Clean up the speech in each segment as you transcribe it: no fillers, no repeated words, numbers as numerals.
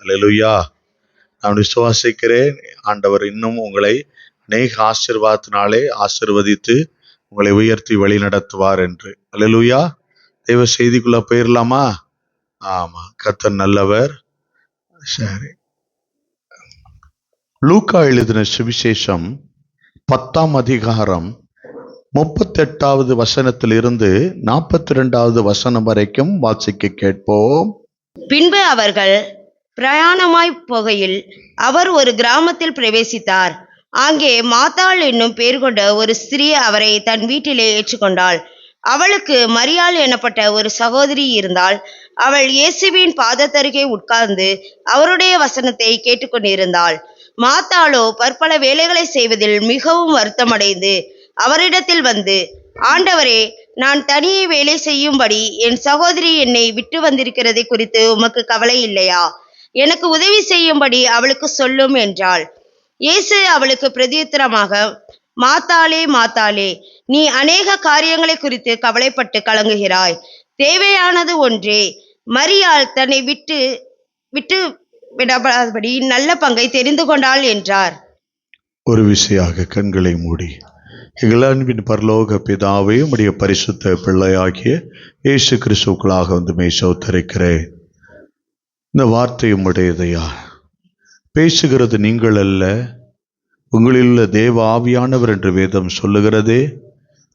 அல்லேலூயா. நான் விசுவாசிக்கிறேன், ஆண்டவர் இன்னும் உங்களை அநேக ஆசீர்வாதத்தினாலே ஆசீர்வதித்து உங்களை உயர்த்தி வழி நடத்துவார் என்று. அல்லேலூயா. தெய்வ செய்திக்குள்ள போயிடலாமா? ஆமா, கர்த்தர் நல்லவர். சரி, லூக்கா எழுதின சுவிசேஷம் 10ஆம் அதிகாரம் 38வது வசனத்திலிருந்து 42வது வசனம் வரைக்கும் வாசிக்க கேட்போம். பின்பு அவர்கள் பிரயாணமாய் போகையில் அவர் ஒரு கிராமத்தில் பிரவேசித்தார். அங்கே மாத்தாள் என்னும் பேர் கொண்ட ஒரு ஸ்திரீ அவரை தன் வீட்டிலே ஏற்றுக்கொண்டாள். அவளுக்கு மரியாள் எனப்பட்ட ஒரு சகோதரி இருந்தாள். அவள் இயேசுவின் பாதத்தருகே உட்கார்ந்து அவருடைய வசனத்தை கேட்டுக்கொண்டிருந்தாள். மாத்தாளோ பற்பல வேலைகளை செய்வதில் மிகவும் வருத்தமடைந்து அவரிடத்தில் வந்து, ஆண்டவரே, நான் தனியே வேலை செய்யும்படி என் சகோதரி என்னை விட்டு வந்திருக்கிறதை குறித்து உமக்கு கவலை இல்லையா? எனக்கு உதவி செய்யும்படி அவளுக்கு சொல்லும் என்றாள். இயேசு அவளுக்கு பிரதியுத்தரமாக, மாத்தாளே, மாத்தாளே, நீ அநேக காரியங்களை குறித்து கவலைப்பட்டு கலங்குகிறாய். தேவையானது ஒன்றே. மரியாள் தன்னை விட்டு விடாதபடி நல்ல பங்கை தெரிந்து கொண்டாள் என்றார். ஒரு விசையாக கண்களை மூடி, எங்கள் அன்பின் பரலோக பிதாவே, உம்முடைய பரிசுத்த பிள்ளையாகிய இயேசு கிறிஸ்துவுக்குள்ளாக வந்து மெய் சோத்தரிக்கிறேன். இந்த வார்த்தை உம்முடையதையா, பேசுகிறது நீங்கள் அல்ல, உங்களில் உள்ள தேவ ஆவியானவர் என்று வேதம் சொல்லுகிறதே.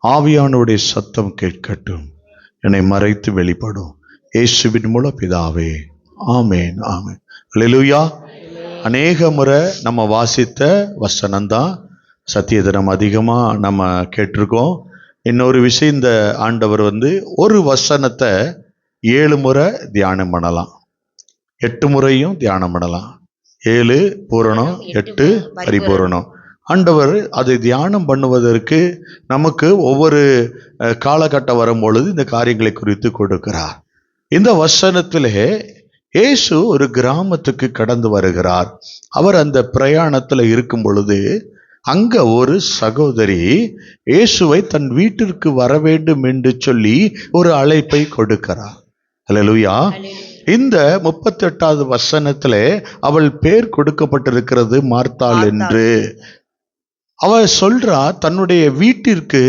ஆவியானவருடைய சத்தம் கேட்கட்டும், என்னை மறைத்து வெளிப்படும். இயேசுவின் மூலம் பிதாவே, ஆமேன், ஆமேன். அல்லேலூயா. அநேக முறை நம்ம வாசித்த வசனம்தான், சத்தியத்தை நம்ம அதிகமாக நம்ம கேட்டிருக்கோம். இன்னொரு விஷயம், இந்த ஆண்டவர் வந்து ஒரு வசனத்தை 7 முறை தியானம் பண்ணலாம், 8 முறையும் தியானம் பண்ணலாம். 7 பூரணம், 8 பரிபூரணம். ஆண்டவர் அதை தியானம் பண்ணுவதற்கு நமக்கு ஒவ்வொரு காலகட்டம் வரும்பொழுது இந்த காரியங்களை குறித்து கொடுக்கிறார். இந்த வசனத்திலே இயேசு ஒரு கிராமத்துக்கு கடந்து வருகிறார். அவர் அந்த பிரயாணத்தில் இருக்கும் பொழுது அங்க ஒரு சகோதரி இயேசுவை தன் வீட்டிற்கு வர வேண்டும் என்று சொல்லி ஒரு அழைப்பை கொடுக்கிறார். அல்லேலூயா. இந்த 38வது வசனத்திலே அவள் பேர் கொடுக்கப்பட்டிருக்கிறது மார்த்தாள் என்று. அவள் சொல்றா, தன்னுடைய வீட்டிற்கு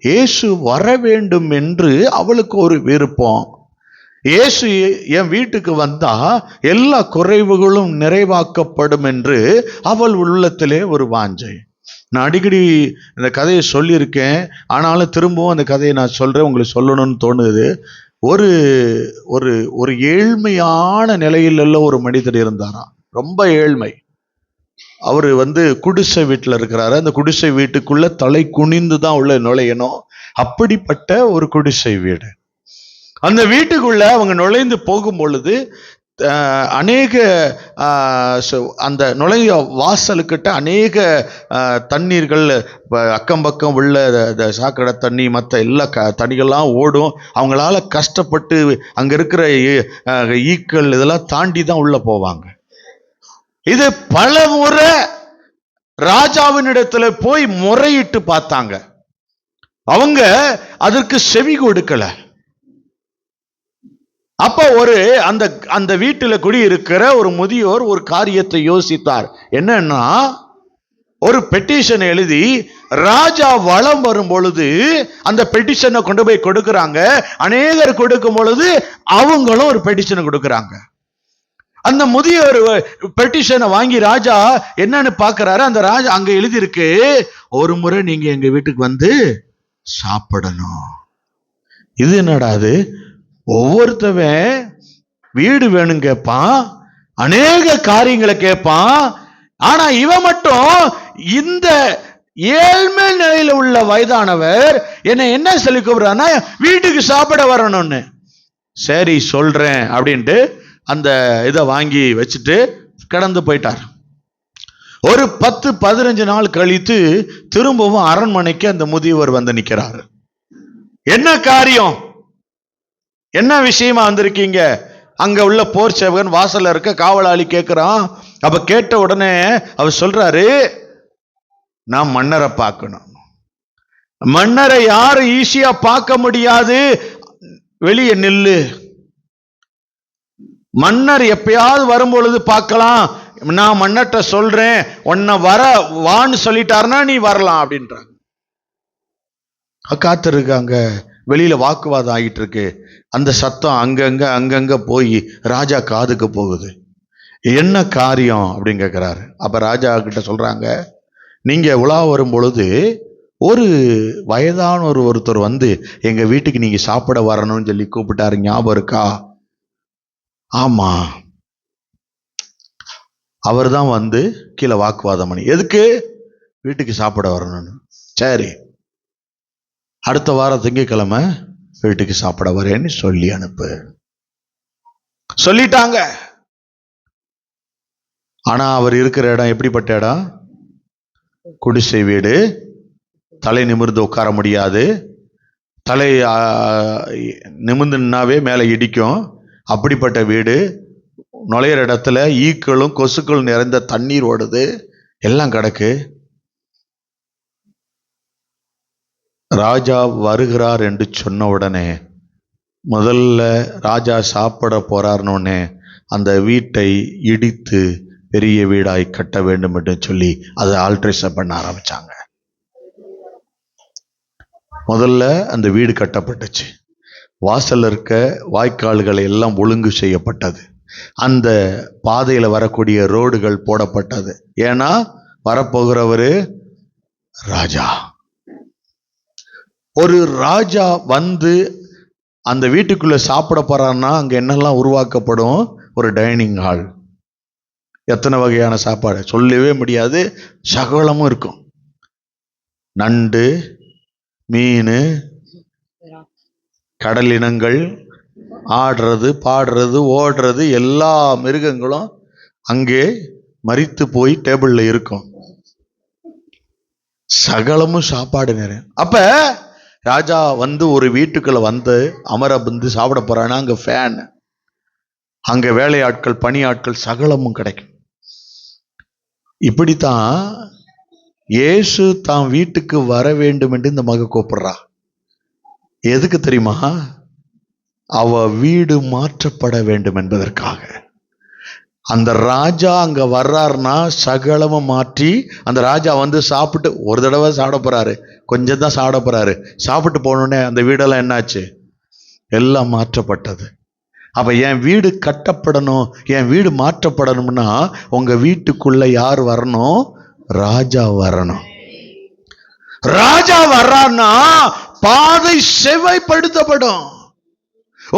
இயேசு வர வேண்டும் என்று அவளுக்கு ஒரு விருப்பம். இயேசு என் வீட்டுக்கு வந்தா எல்லா குறைவுகளும் நிறைவாக்கப்படும் என்று அவள் உள்ளத்திலே ஒரு வாஞ்சை. நான் அடிக்கடி இந்த கதையை சொல்லியிருக்கேன், ஆனாலும் திரும்பவும் அந்த கதையை நான் சொல்றேன், உங்களுக்கு சொல்லணும்னு தோணுது. ஒரு ஒரு ஒரு ஏழ்மையான நிலையில் உள்ள ஒரு மனிதர் இருந்தாராம், ரொம்ப ஏழ்மை. அவர் வந்து குடிசை வீட்டில் இருக்கிறாரு. அந்த குடிசை வீட்டுக்குள்ள தலை குனிந்து தான் உள்ள நுழையணும். அப்படிப்பட்ட ஒரு குடிசை வீடு. அந்த வீட்டுக்குள்ள அவங்க நுழைந்து போகும் பொழுது அநேக அந்த நுழைய வாசலுக்கிட்ட அநேக தண்ணீர்கள், அக்கம் பக்கம் உள்ள சாக்கடை தண்ணி, மற்ற எல்லா தண்ணிகள்லாம் ஓடும். அவங்களால கஷ்டப்பட்டு அங்க இருக்கிற ஈக்கள் இதெல்லாம் தாண்டி தான் உள்ள போவாங்க. இது பல முறை ராஜாவினிடத்துல போய் முறையிட்டு பார்த்தாங்க. அவங்க அதற்கு செவி கொடுக்கல. அப்ப அந்த வீட்டுல குடியிருக்கிற ஒரு முதியோர் ஒரு காரியத்தை யோசித்தார். என்னன்னா, ஒரு பெட்டிஷன் எழுதி ராஜா வலம் வரும் பொழுது அந்த பெட்டிஷனை கொண்டு போய் கொடுக்கறாங்க. அநேகர் கொடுக்கும் பொழுது அவங்களும் ஒரு பெட்டிஷனை கொடுக்கறாங்க. அந்த முதியோர் பெட்டிஷனை வாங்கி ராஜா என்னன்னு பாக்குறாரு. அந்த ராஜா அங்க எழுதி இருக்கு, ஒரு முறை நீங்க எங்க வீட்டுக்கு வந்து சாப்பிடணும். இது என்னடா அது? ஒவ்வொருத்தவன் வீடு வேணும் கேட்பான், அநேக காரியங்களை கேட்பான். ஆனா இவன் மட்டும் இந்த ஏழ்மை நிலையில உள்ள வயதானவர் என்ன சொல்லி கூப்பிடுறான்னா, வீட்டுக்கு சாப்பிட வரணும்னு. சரி சொல்றேன் அப்படின்ட்டு அந்த இதை வாங்கி வச்சுட்டு கடந்து போயிட்டார். ஒரு 10-15 நாள் கழித்து திரும்பவும் அரண்மனைக்கு அந்த முதியவர் வந்து நிற்கிறார். என்ன காரியம், என்ன விஷயமா வந்திருக்கீங்க? அங்க உள்ள போர் சேவகன் வாசல்ல இருக்க காவலாளி கேட்கிறான். அப்ப கேட்ட உடனே அவர் சொல்றாரு, நான் மன்னரை பார்க்கணும். மன்னரை யாரும் ஈஸியா பார்க்க முடியாது, வெளியே நில்லு. மன்னர் எப்பயாவது வரும்பொழுது பார்க்கலாம், நான் மன்னர்கிட்ட சொல்றேன் உன்னை வான்னு சொல்லிட்டாருன்னா நீ வரலாம் அப்படின்றாங்க. காத்திருக்காங்க. வெளியில வாக்குவாதம் ஆகிட்டு இருக்கு. அந்த சத்தம் அங்கங்க போய் ராஜா காதுக்கு போகுது. என்ன காரியம் அப்படின்னு கேட்கிறாரு. அப்ப ராஜா கிட்ட சொல்றாங்க, நீங்க உலா வரும் பொழுது ஒரு வயதான ஒருத்தர் வந்து எங்க வீட்டுக்கு நீங்க சாப்பிட வரணும்னு சொல்லி கூப்பிட்டாரு, ஞாபகம் இருக்கா? ஆமா. அவர் தான் வந்து கீழே வாக்குவாதம் பண்ணி, எதுக்கு வீட்டுக்கு சாப்பிட வரணும்னு. சரி, அடுத்த வாரம் திங்கட்கிழமை வீட்டுக்கு சாப்பிட வரேன்னு சொல்லி அனுப்பு சொல்லிட்டாங்க. ஆனா அவர் இருக்கிற இடம் எப்படிப்பட்ட இடம்? குடிசை வீடு. தலை நிமிர்ந்து உட்கார முடியாது. தலை நிமிர்ந்துனாவே மேலே இடிக்கும். அப்படிப்பட்ட வீடு. நுழையிற இடத்துல ஈக்களும் கொசுக்களும் நிறைந்த தண்ணீர் ஓடுது, எல்லாம் கிடக்கு. ராஜா வருகிறார் என்று சொன்ன உடனே, முதல்ல ராஜா சாப்பிட போறாருன்னு அந்த வீட்டை இடித்து பெரிய வீடாய் கட்ட வேண்டும் என்று சொல்லி அதை ஆல்ட்ரேஷன் பண்ண ஆரம்பிச்சாங்க. முதல்ல அந்த வீடு கட்டப்பட்டுச்சு. வாசல் இருக்க வாய்க்கால்கள் எல்லாம் ஒழுங்கு செய்யப்பட்டது. அந்த பாதையில வரக்கூடிய ரோடுகள் போடப்பட்டது. ஏன்னா வரப்போகிறவரு ராஜா. ஒரு ராஜா வந்து அந்த வீட்டுக்குள்ள சாப்பிட போறான்னா அங்க என்னெல்லாம் உருவாக்கப்படும்? ஒரு டைனிங் ஹால். எத்தனை வகையான சாப்பாடு சொல்லவே முடியாது, சகலமும் இருக்கும். நண்டு, மீன், கடலினங்கள், ஆடுறது, பாடுறது, ஓடுறது, எல்லா மிருகங்களும் அங்கே மரித்து போய் டேபிள்ல இருக்கும். சகலமும் சாப்பாடு நிறைய. அப்ப ராஜா வந்து ஒரு வீட்டுக்குள்ள வந்து அமர வந்து சாப்பிட போறான்னா அங்க ஃபேன், அங்க வேலையாட்கள், பணியாட்கள், சகலமும் கிடைக்கும். இப்படித்தான் இயேசு தான் வீட்டுக்கு வர வேண்டும் என்று இந்த மக கூப்பிடுறா. எதுக்கு தெரியுமா? அவ வீடு மாற்றப்பட வேண்டும் என்பதற்காக. அந்த ராஜா அங்க வர்றாருன்னா சகலமும் மாற்றி, அந்த ராஜா வந்து சாப்பிட்டு ஒரு தடவை சாப்பிட போறாரு, கொஞ்சம் தான் சாப்பிட போறாரு. சாப்பிட்டு போனோடனே அந்த வீடெல்லாம் என்னாச்சு? எல்லாம் மாற்றப்பட்டது. அப்ப என் வீடு கட்டப்படணும், என் வீடு மாற்றப்படணும்னா உங்க வீட்டுக்குள்ள யார் வரணும்? ராஜா வரணும். ராஜா வர்றான்னா பாதை செவ்வாய்ப்படுத்தப்படும்.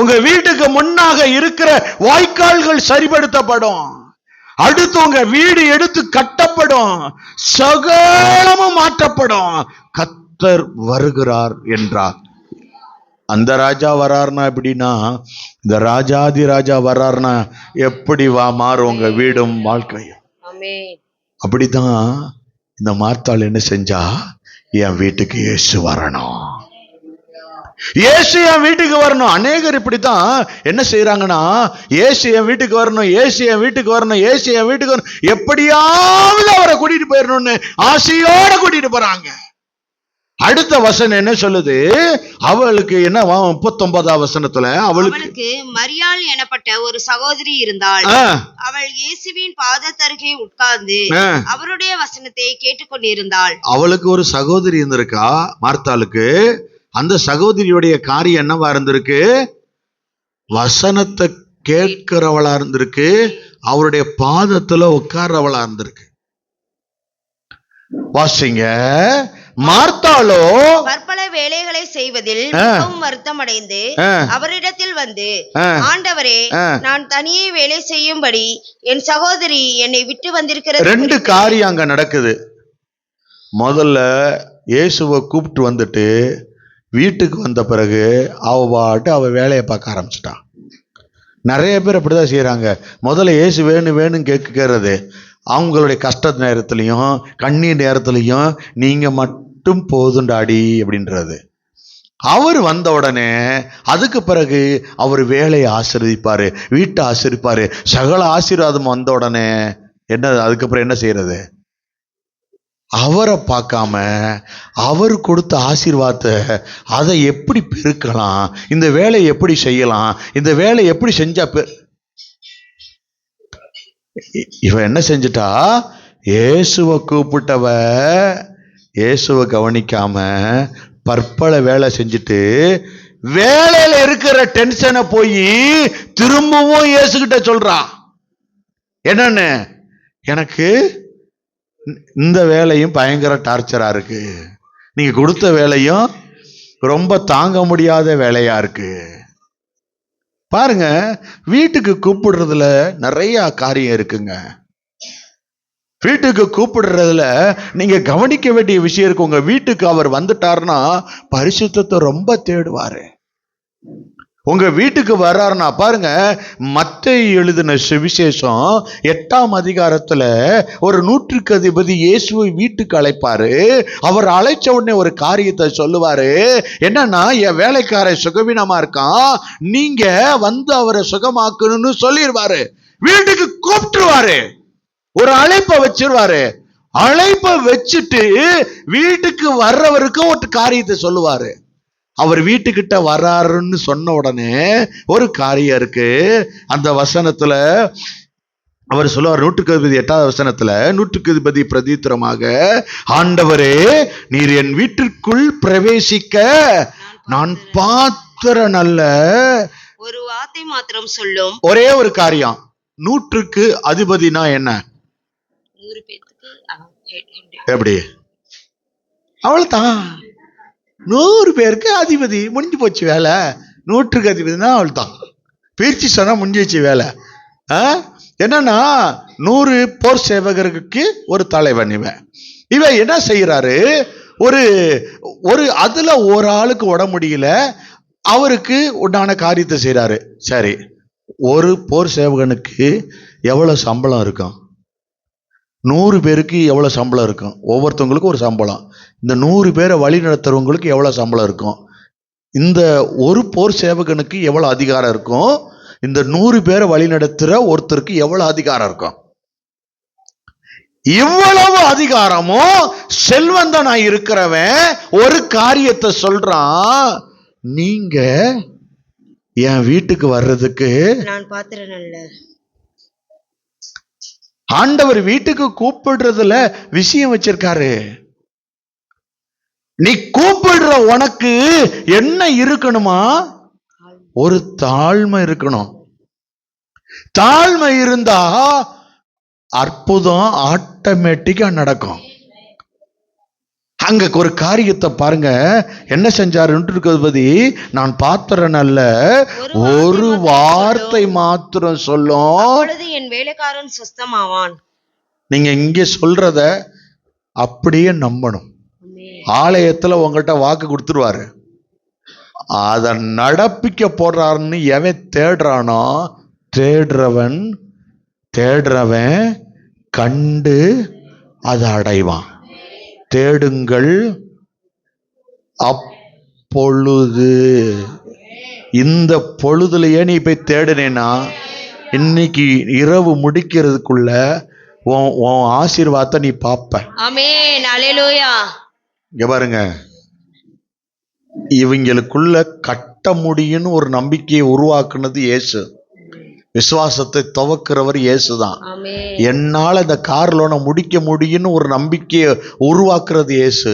உங்க வீட்டுக்கு முன்னாக இருக்கிற வாய்க்கால்கள் சரிபடுத்தப்படும். அடுத்து உங்க வீடு எடுத்து கட்டப்படும், சகலமும் மாற்றப்படும். கர்த்தர் வருகிறார் என்றார். அந்த ராஜா வராருனா எப்படின்னா, இந்த ராஜாதி ராஜா வராருனா எப்படி மாறும் உங்க வீடும் வாழ்க்கையும். அப்படிதான் இந்த மார்த்தாள் என்ன செஞ்சா, என் வீட்டுக்கு இயேசு வரணும், இயேசு என் வீட்டுக்கு வரணும். அநேகர் இப்படித்தான் என்ன செய்யறாங்கன்னா, இயேசு என் வீட்டுக்கு வரணும், இயேசு என் வீட்டுக்கு வரணும், இயேசு என் வீட்டுக்கு வரணும், எப்படியாவது அவரை கூட்டிட்டு போயிடணும்னு ஆசையோட கூட்டிட்டு போறாங்க. அடுத்த வசனம் என்ன சொல்லுது? அவளுக்கு என்ன 39ஆம் வசனத்துல, அவளுக்கு மரியாள் எனப்பட்ட ஒரு சகோதரி இருந்தாள். அவள் இயேசுவின் பாதத்தருகே உட்கார்ந்து அவருடைய வசனத்தை கேட்டுக்கொண்டிருந்தாள். அவளுக்கு ஒரு சகோதரி இருந்திருக்கா மார்த்தாளுக்கு. அந்த சகோதரியுடைய காரியம் என்னவா இருந்திருக்கு? வசனத்தை கேட்கிறவளா இருந்திருக்கு, அவருடைய பாதத்துல உட்கார்றவளா இருந்திருக்கு. வாசிங்க. மார்த்தாளோ பற்பல வேலைகளை செய்வதில் மிகவும் வருத்தம் அடைந்து அவரிடத்தில் வந்து, ஆண்டவரே, நான் தனியே வேலை செய்யும்படி என் சகோதரி என்னை விட்டு வந்திருக்கிறது. ரெண்டு காரியம் அங்க நடக்குது. முதல்ல இயேசுவை கூப்பிட்டு வந்துட்டு வீட்டுக்கு வந்த பிறகு அவ வேலையை பார்க்க ஆரம்பிச்சிட்டான். நிறைய பேர் அப்படிதான் செய்யறாங்க. முதல்ல இயேசு வேணும் கேட்கிறது, அவங்களுடைய கஷ்ட நேரத்திலையும் கண்ணீர் நேரத்திலையும் நீங்க மட்டும் போதுண்டாடி அப்படின்றது. அவர் வந்த உடனே அதுக்கு பிறகு அவர் வேலையை ஆசீர்வதிப்பாரு, வீட்டை ஆசீர்வதிப்பாரு, சகல ஆசீர்வாதம் வந்த உடனே என்ன, அதுக்கப்புறம் என்ன செய்யறது? அவரை பார்க்காம அவர் கொடுத்த ஆசீர்வாதத்தை அதை எப்படி பெருக்கலாம், இந்த வேலையை எப்படி செய்யலாம், இந்த வேலை எப்படி செஞ்சா இவன் என்ன செஞ்சிட்டா, இயேசுவை கூப்பிட்டவ இயேசுவை கவனிக்காம பற்பல வேலை செஞ்சுட்டு வேலையில இருக்கிற டென்ஷனை போய் திரும்பவும் இயேசுகிட்ட சொல்றா. என்னன்னு, எனக்கு இந்த வேலையும் பயங்கர டார்ச்சரா இருக்கு, நீங்க கொடுத்த வேலையும் ரொம்ப தாங்க முடியாத வேலையா இருக்கு. பாருங்க, வீட்டுக்கு கூப்பிடுறதுல நிறைய காரியம் இருக்குங்க. வீட்டுக்கு கூப்பிடுறதுல நீங்க கவனிக்க வேண்டிய விஷயம் இருக்கு. உங்க வீட்டுக்கு அவர் வந்துட்டாருன்னா பரிசுத்தத்தை ரொம்ப தேடுவாரு. உங்க வீட்டுக்கு வர்றாருன்னா பாருங்க, மத்தேயு எழுதின சுவிசேஷம் 8ஆம் அதிகாரத்துல ஒரு 100க்கு அதிபதி இயேசுவை வீட்டுக்கு அழைப்பாரு. அவர் அழைச்ச உடனே ஒரு காரியத்தை சொல்லுவாரு. என்னன்னா, என் வேலைக்காரன் சுகவீனமா இருக்கான், நீங்க வந்து அவரை சுகமாக்கணும்னு சொல்லிடுவாரு. வீட்டுக்கு கூப்பிட்டுருவாரு, ஒரு அழைப்பை வச்சிருவாரு. அழைப்பை வச்சுட்டு வீட்டுக்கு வர்றவருக்கு ஒரு காரியத்தை சொல்லுவாரு. அவர் வீட்டுக்கிட்ட வர்றாருன்னு சொன்ன உடனே ஒரு காரியம் இருக்கு. அந்த வசனத்துல அவர் சொல்லுவார், 100க்கு அதிபதி 8வது வசனத்துல, 100க்கு அதிபதி பிரதித்திரமாக, ஆண்டவரே, நீர் என் வீட்டிற்குள் பிரவேசிக்க நான் பாத்திரன் அல்ல. ஒரு வார்த்தை மாத்திரம் சொல்லும். ஒரே ஒரு காரியம். 100க்கு அதிபதினா என்ன? 100 பேருக்கு எப்படி? அவ்வளவுதான், 100 பேருக்கு அதிபதி, முடிஞ்சு போச்சு வேலை. 100க்கு அதிபதினா அவள்தான், பிரிச்சு சொன்னா முடிஞ்சிச்சு வேலை. என்னன்னா, 100 போர் சேவகருக்கு ஒரு தலைவன். இவன் என்ன செய்யறாரு, ஒரு அதுல ஒரு ஆளுக்கு உட முடியல, அவருக்கு உண்டான காரியத்தை செய்யறாரு. சரி, ஒரு போர் சேவகனுக்கு எவ்வளவு சம்பளம் இருக்கும்? 100 பேருக்கு எவ்வளவு சம்பளம் இருக்கும்? ஒவ்வொருத்தவங்களுக்கும் ஒரு சம்பளம். இந்த 100 பேரை வழி நடத்துறவங்களுக்கு எவ்வளவு சம்பளம் இருக்கும்? இந்த ஒரு போர் சேவகனுக்கு எவ்வளவு அதிகாரம் இருக்கும்? இந்த 100 பேரை வழி நடத்துற ஒருத்தருக்கு எவ்வளவு அதிகாரம் இருக்கும்? இவ்வளவு அதிகாரமும் செல்வந்தனா இருக்கிறவன் ஒரு காரியத்தை சொல்றான், நீங்க என் வீட்டுக்கு வர்றதுக்கு நான் பாத்திரன் அல்ல. ஆண்டவர் வீட்டுக்கு கூப்பிடுறதுல விஷயம் வச்சிருக்காரு. நீ கூப்பிடுற உனக்கு என்ன இருக்கணுமா? ஒரு தாழ்மை இருக்கணும். தாழ்மை இருந்தா அற்புதம் ஆட்டோமேட்டிக்கா நடக்கும். அங்க ஒரு காரியத்தை பாருங்க, என்ன செஞ்சாரு? நான் பாத்திரன் அல்ல, ஒரு வார்த்தை மாத்திரம் சொல்லும், என் வேலைக்காரன் சுத்தமாவான். நீங்க இங்க சொல்றத அப்படியே நம்பணும். ஆலயத்துல உங்கள்கிட்ட வாக்கு கொடுத்துருவாரு, அத நடப்பிக்க போடுறாருன்னு எவன் தேடுறானோ, தேடுறவன் கண்டு அதை அடைவான். தேடுங்கள் அப்பொழுது. இந்த பொழுதுலயே நீ போய் தேடுனேன்னா இன்னைக்கு இரவு முடிக்கிறதுக்குள்ள உன் ஆசீர்வாதத்தை நீ பார்ப்ப. ஆமென், அல்லேலூயா. இங்க பாருங்க, இவங்களுக்குள்ள கட்ட முடியும்னு ஒரு நம்பிக்கையை உருவாக்குனது இயேசு. விசுவாசத்தை துவக்கிறவர் இயேசுதான். என்னால இந்த கார் லோனை முடிக்க முடியும்னு ஒரு நம்பிக்கையை உருவாக்குறது இயேசு.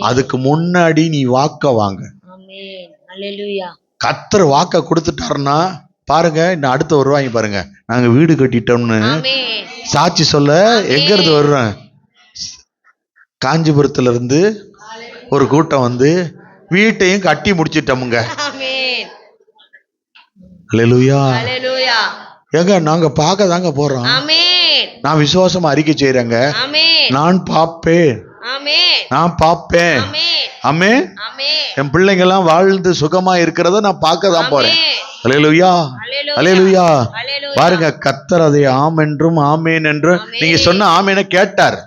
அதுக்கு முன்னாடி நீ வாக்க வாங்க. கர்த்தர் வாக்க கொடுத்துட்டாருன்னா பாருங்க, இன்னும் அடுத்து வருவாங்க பாருங்க, நாங்க வீடு கட்டிட்டோம்னு சாட்சி சொல்ல. எங்க இருந்து வருவேன்? காஞ்சிபுரத்துல இருந்து ஒரு கூட்டம் வந்து வீட்டையும் கட்டி முடிச்சிட்டோமுங்க. அல்லேலூயா. ஏங்க, நாங்க பார்க்க தாங்க போறோம். நான் விசுவாசமா அறிக்கை செய்யறேங்க. நான் பார்ப்பேன். ஆமென். என் பிள்ளைங்க எல்லாம் வாழ்ந்து சுகமா இருக்கிறத நான் பார்க்க தான் போறேன். அல்லேலூயா, அல்லேலூயா. பாருங்க, கர்த்தர் அதை ஆம் என்றும் ஆமேன் என்றும் நீங்க சொன்ன ஆமேனை கேட்டார்.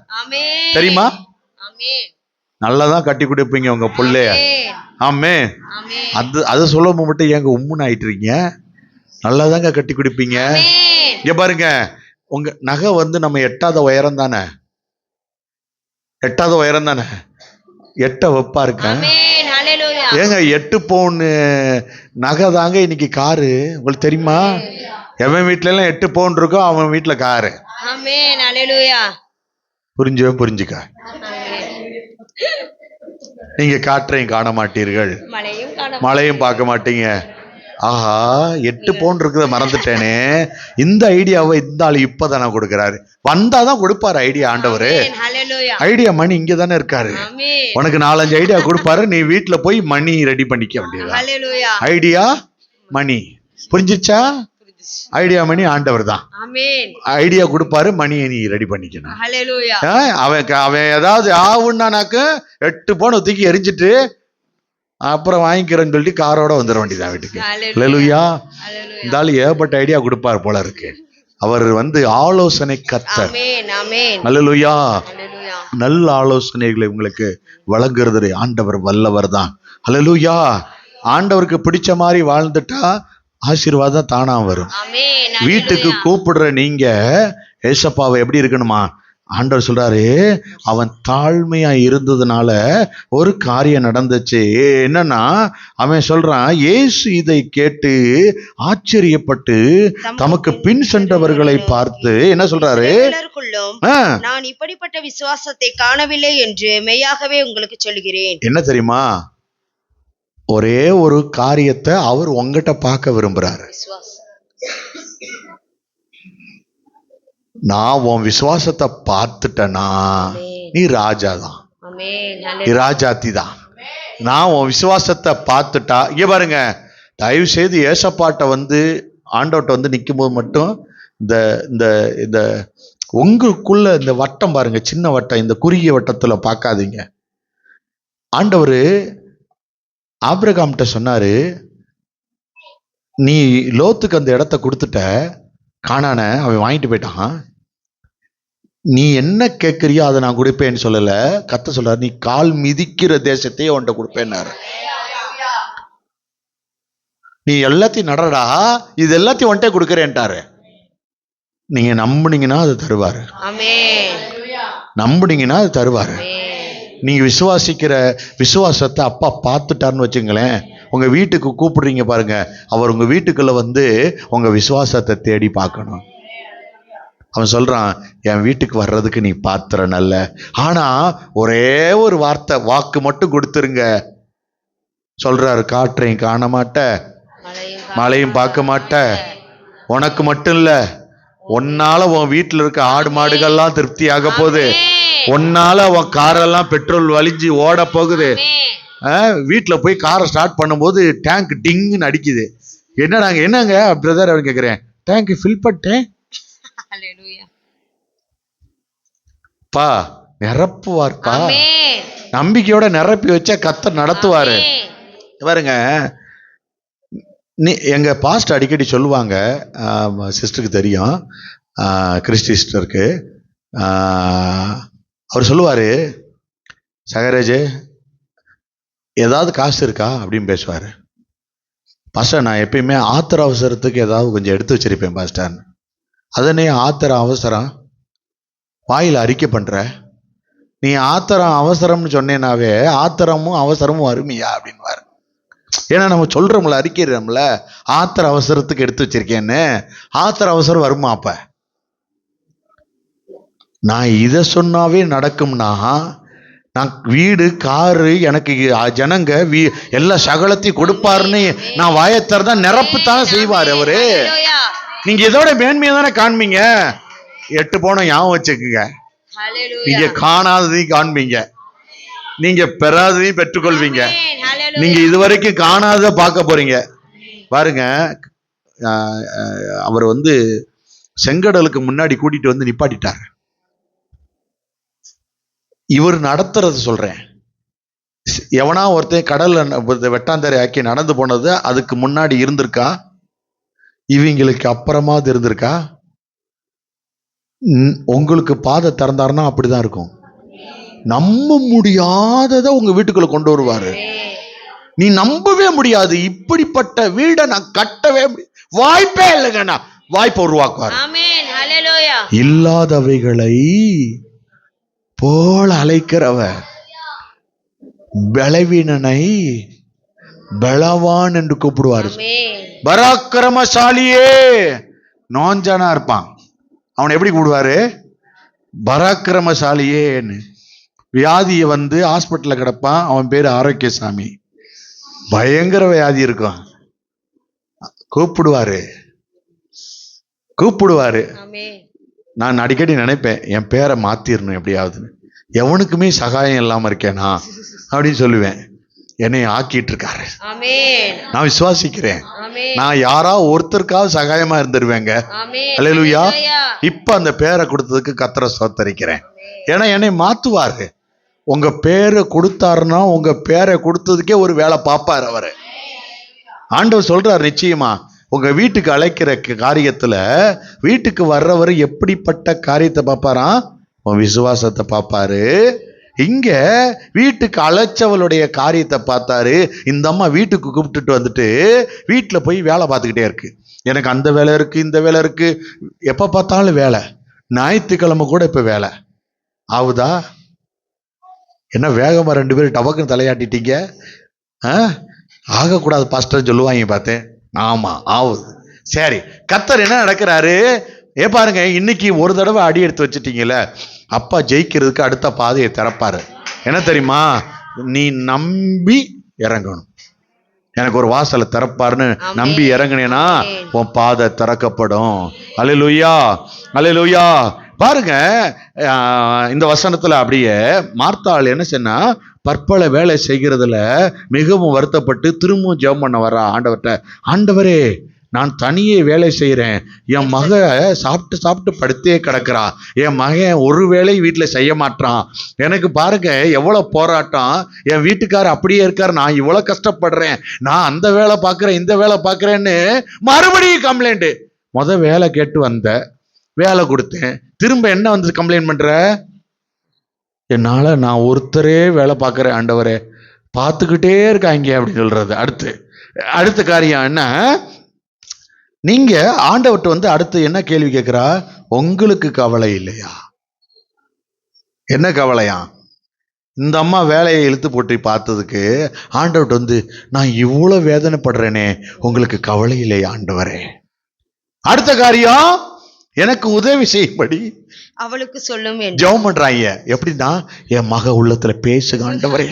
தெரியுமா? நல்லாதான் கட்டி கொடுப்பீங்க உங்க பிள்ளைய. ஆமென். அது சொல்ல மட்டும் ஏங்க உம்முன்னு ஆயிட்டு இருக்கீங்க? நல்லாதாங்க கட்டி கொடுப்பீங்க. இங்க பாருங்க, உங்க நகை வந்து நம்ம எட்டாத உயரம் தானே, எட்ட வைப்பா இருக்கேன். ஏங்க 8 பவுன் நகை தாங்க இன்னைக்கு காரு. உங்களுக்கு தெரியுமா? எவன் வீட்டுல எல்லாம் 8 பவுன் இருக்கும், அவன் வீட்டுல காரு. ஆமென். ஹalleluya. புரிஞ்சுக்க. நீங்க காற்றையும் காண மாட்டீர்கள், மழையும் பார்க்க மாட்டீங்க. ஆஹா, 8 பவுன் இருக்கிறத மறந்துட்டேனே. இந்த ஐடியாவை இந்த ஆளு இப்பதான் நான் கொடுக்கிறாரு. வந்தாதான் கொடுப்பாரு ஐடியா. ஆண்டவரு ஐடியா மணி இங்க தானே இருக்காரு. உனக்கு 4-5 ஐடியா கொடுப்பாரு. நீ வீட்டுல போய் மணி ரெடி பண்ணிக்க வேண்டியது. ஐடியா மணி புரிஞ்சிச்சா? ஐடியா மணி ஆண்டவர் தான். ஐடியா கொடுப்பாரு, மணியை நீ ரெடி பண்ணிக்கணும். அவன் ஏதாவது ஆவுன்னானாக்க 8 பவுன் தூக்கி எரிஞ்சிட்டு அப்புறம் வாங்கிக்கிறேன்னு சொல்லிட்டு காரோட வந்துட வேண்டியதான் வீட்டுக்கு. ஹல்லேலூயா. இந்த ஆளு ஏகப்பட்ட ஐடியா கொடுப்பாரு போல இருக்கு. அவர் ஆலோசனை கர்த்தர். ஹல்லேலூயா. நல்ல ஆலோசனைகளை உங்களுக்கு வழங்குறது ஆண்டவர் வல்லவர் தான். ஹல்லேலூயா. ஆண்டவருக்கு பிடிச்ச மாதிரி வாழ்ந்துட்டா ஆசீர்வாதம் தானா வரும். வீட்டுக்கு கூப்பிடுற நீங்க ஏசப்பாவை எப்படி இருக்கணுமா? ஆண்டவர் சொல்றாரு, அவன் தாழ்மையா இருந்ததுனால ஒரு காரியம் நடந்துச்சு. என்னன்னா, அவன் சொல்றான், இயேசு இதை கேட்டு ஆச்சரியப்பட்டு தமக்கு பின் சென்றவர்களை பார்த்து என்ன சொல்றாரு? நான் இப்படிப்பட்ட விசுவாசத்தை காணவில்லை என்று மெய்யாகவே உங்களுக்கு சொல்கிறேன். என்ன தெரியுமா? ஒரே ஒரு காரியத்தை அவர் உங்ககிட்ட பார்க்க விரும்புறாரு. நான் உன் விசுவாசத்தை பார்த்துட்டேனா நீ ராஜா தான், நீ ராஜாத்தி தான். நான் உன் விசுவாசத்தை பார்த்துட்டா, இங்க பாருங்க, தயவு செய்து ஏசப்பாட்ட ஆண்டவட்ட நிற்கும் போது மட்டும் இந்த இந்த இந்த உங்களுக்குள்ள இந்த வட்டம் பாருங்க, சின்ன வட்டம், இந்த குறுகிய வட்டத்துல பார்க்காதீங்க. ஆண்டவர் ஆபிரகாம்கிட்ட சொன்னாரு, நீ லோத்துக்கு அந்த இடத்த கொடுத்துட்ட, கானான அவன் வாங்கிட்டு போயிட்டான். நீ என்ன கேட்கறியோ அதை நான் கொடுப்பேன்னு சொல்லல. கர்த்தர் சொல்றாரு, நீ கால் மிதிக்கிற தேசத்தையே உன்கிட்ட கொடுப்பேன்னாரு. நீ எல்லாத்தையும் நடடா, இது எல்லாத்தையும் உன்கிட்ட கொடுக்கறேன்ட்டாரு. நீங்க நம்புனீங்கன்னா அது தருவாரு. நம்புனீங்கன்னா அது தருவாரு. நீங்க விசுவாசிக்கிற விசுவாசத்தை அப்பா பார்த்துட்டாருன்னு வச்சுங்களேன். உங்க வீட்டுக்கு கூப்பிடுறீங்க பாருங்க, அவர் உங்க வீட்டுக்குள்ள உங்க விசுவாசத்தை தேடி பார்க்கணும். அவன் சொல்றான், என் வீட்டுக்கு வர்றதுக்கு நீ பாத்திர நல்ல, ஆனா ஒரே ஒரு வார்த்தை வாக்கு மட்டும் கொடுத்துருங்க. சொல்றாரு, காற்றையும் காண மாட்ட, மழையும் பார்க்க மாட்ட, உனக்கு மட்டும் இல்ல, உன்னால உன் வீட்டுல இருக்க ஆடு மாடுகள்லாம் திருப்தி ஆக போகுது, உன்னால உன் காரெல்லாம் பெட்ரோல் வலிஞ்சு ஓட போகுது. வீட்டுல போய் காரை ஸ்டார்ட் பண்ணும்போது டேங்க் டிங்னு அடிக்குது. என்னங்க பிரதர் அப்படின்னு கேக்குறேன். டேங்க் ஃபில் பண்ணிட்டேன் பா, நிரப்புவார்ப்பா. நம்பிக்கையோட நிரப்பி வச்சா கர்த்தர் நடத்துவாரு. பாருங்க, எங்க பாஸ்ட் அடிக்கடி சொல்லுவாங்க, சிஸ்டருக்கு தெரியும், கிறிஸ்டி சிஸ்டருக்கு. அவர் சொல்லுவாரு, சகரேஜ் ஏதாவது காசு இருக்கா அப்படின்னு பேசுவாரு. பாஸ்டர், நான் எப்பயுமே ஆத்திர அவசரத்துக்கு ஏதாவது கொஞ்சம் எடுத்து வச்சிருப்பேன் பாஸ்டர். அதனே ஆத்திர அவசரம் வாயில் அறிக்கை பண்ற, நீ ஆத்திரம் அவசரம்னு சொன்னேனாவே ஆத்திரமும் அவசரமும் வருமியா அப்படின்வாரு. ஏன்னா நம்ம சொல்றோம்ல, அறிக்கிறோம்ல, ஆத்திர அவசரத்துக்கு எடுத்து வச்சிருக்கேன்னு. ஆத்திர அவசரம் வருமா? அப்ப நான் இதை சொன்னாவே நடக்கும்னா, நான் வீடு காரு எனக்கு ஜனங்க எல்லா சகலத்தையும் கொடுப்பாருன்னு நான் வாயத்தரதான் நிரப்புத்தான் செய்வார் அவரு. நீங்க இதோட மேன்மையை தானே காண்பீங்க. 8 பவுன் ஞாபகம் வச்சுக்குங்க. நீங்க காணாததையும் காண்பீங்க, நீங்க பெறாததையும் பெற்றுக்கொள்வீங்க. நீங்க இதுவரைக்கும் காணாத பார்க்க போறீங்க. பாருங்க, அவர் செங்கடலுக்கு முன்னாடி கூட்டிட்டு நிப்பாட்டிட்டார். இவர் நடத்துறது சொல்றேன். எவனா ஒருத்தன் கடல்ல வெட்டாந்தரை ஆக்கி நடந்து போனது அதுக்கு முன்னாடி இருந்திருக்கா? இவங்களுக்கு அப்புறமா இருந்திருக்கா? உங்களுக்கு பாதை திறந்தாருன்னா அப்படிதான் இருக்கும். நம்ப முடியாததை உங்க வீட்டுக்குள்ள கொண்டு வருவாரு. நீ நம்பவே முடியாது, இப்படிப்பட்ட வீடை நான் கட்டவே வாய்ப்பே இல்லைங்க, வாய்ப்பை உருவாக்குவார். இல்லாதவைகளை போல அழைக்கிறவர் பலவீனனை பலவான் என்று கூப்பிடுவார். பராக்கிரமசாலியே நோஞ்சனா இருப்பான், அவனை எப்படி கூப்பிடுவாரு? பராக்கிரமசாலியேன்னு. வியாதியை வந்து ஹாஸ்பிட்டல்ல கிடப்பான், அவன் பேரு ஆரோக்கியசாமி. பயங்கர வியாதி இருக்கும், கூப்பிடுவாரு. நான் அடிக்கடி நினைப்பேன், என் பேரை மாத்திரணும் எப்படியாவது, எவனுக்குமே சகாயம் இல்லாம இருக்கேனா அப்படின்னு சொல்லுவேன். என்னை ஆக்கிட்டு இருக்காரு, நான் விசுவாசிக்கிறேன். நான் யாரா ஒருத்தருக்காவது சகாயமா இருந்துருவேங்க. அல்லேலூயா. இப்ப அந்த பேரை கொடுத்ததுக்கு கர்த்தரை ஸ்தோத்திரிக்கிறேன். ஏன்னா என்னை மாத்துவாரு. உங்க பேரை கொடுத்தாருன்னா உங்க பேரை கொடுத்ததுக்கே ஒரு வேலை பார்ப்பாரு அவரு. ஆண்டவர் சொல்றாரு, நிச்சயமா உங்க வீட்டுக்கு அழைக்கிற காரியத்துல வீட்டுக்கு வர்றவர் எப்படிப்பட்ட காரியத்தை பார்ப்பாராம்? உன் விசுவாசத்தை பார்ப்பாரு. இங்க வீட்டுக்கு அழைச்சவளுடைய காரியத்தை பார்த்தாரு. இந்த அம்மா வீட்டுக்கு கூப்பிட்டுட்டு வந்துட்டு வீட்டுல போய் வேலை பார்த்துக்கிட்டே இருக்கு. எனக்கு அந்த வேலை இருக்கு, இந்த வேலை இருக்கு, எப்ப பார்த்தாலும் வேலை. ஞாயிற்றுக்கிழமை கூட இப்ப வேலை ஆகுதா? என்ன வேகமா 2 பேரும் டபக்குன்னு தலையாட்டிட்டீங்க? ஆகக்கூடாது பாஸ்டர் சொல்லுவாங்க பார்த்தேன். ஆமா ஆகுது. சரி, கர்த்தர் என்ன நடக்கிறாரு? பாருங்க, இன்னைக்கு ஒரு தடவை அடி எடுத்து வச்சுட்டீங்கல்ல, அப்பா ஜெயிக்கிறதுக்கு அடுத்த பாதையை திறப்பாரு. என்ன தெரியுமா? நீ நம்பி இறங்கணும். எனக்கு ஒரு வாசலை திறப்பாருன்னு நம்பி இறங்கினேன்னா உன் பாதை திறக்கப்படும். அல்லேலூயா, அல்லேலூயா. பாருங்க, இந்த வசனத்துல அப்படியே மார்த்தாள் என்ன சொன்னா, பற்பல வேலை செய்கிறதுல மிகவும் வருத்தப்பட்டு திரும்பவும் ஜெபம் பண்ண வர்றா ஆண்டவர்கிட்ட. ஆண்டவரே, நான் தனியே வேலை செய்யறேன், என் மக சாப்பிட்டு சாப்பிட்டு படுத்தே கிடக்குறா, என் மகன் ஒரு வேலை வீட்டுல செய்ய மாட்டான், எனக்கு பாருங்க எவ்வளவு போராட்டம், என் வீட்டுக்காரர் அப்படியே இருக்காரு, நான் இவ்வளவு கஷ்டப்படுறேன், நான் அந்த வேலை பார்க்கிறேன் இந்த வேலை பார்க்கிறேன்னு மறுபடியும் கம்ப்ளைண்ட். வேலை கேட்டு வந்த, வேலை கொடுத்தேன், திரும்ப என்ன வந்து கம்ப்ளைண்ட் பண்ற? என்னால நான் ஒருத்தரே வேலை பார்க்கிறேன் ஆண்டவரே, பார்த்துக்கிட்டே இருக்காங்க அப்படின்னு சொல்றது. அடுத்த காரியம் என்ன? நீங்க ஆண்டவர்கிட்ட வந்து அடுத்து என்ன கேள்வி கேட்கிறா? உங்களுக்கு கவலை இல்லையா? என்ன கவலையா? இந்த அம்மா வேலையை இழுத்து போட்டு பார்த்ததுக்கு ஆண்டவர்கிட்ட வந்து, நான் இவ்வளவு வேதனைப்படுறேனே, உங்களுக்கு கவலை இல்லையா ஆண்டவரே? அடுத்த காரியம், எனக்கு உதவி செய்யும்படி அவளுக்கு சொல்லும் ஜெபம் பண்றாங்க. எப்படின்னா, என் மக உள்ளத்துல பேசுங்க ஆண்டவரே,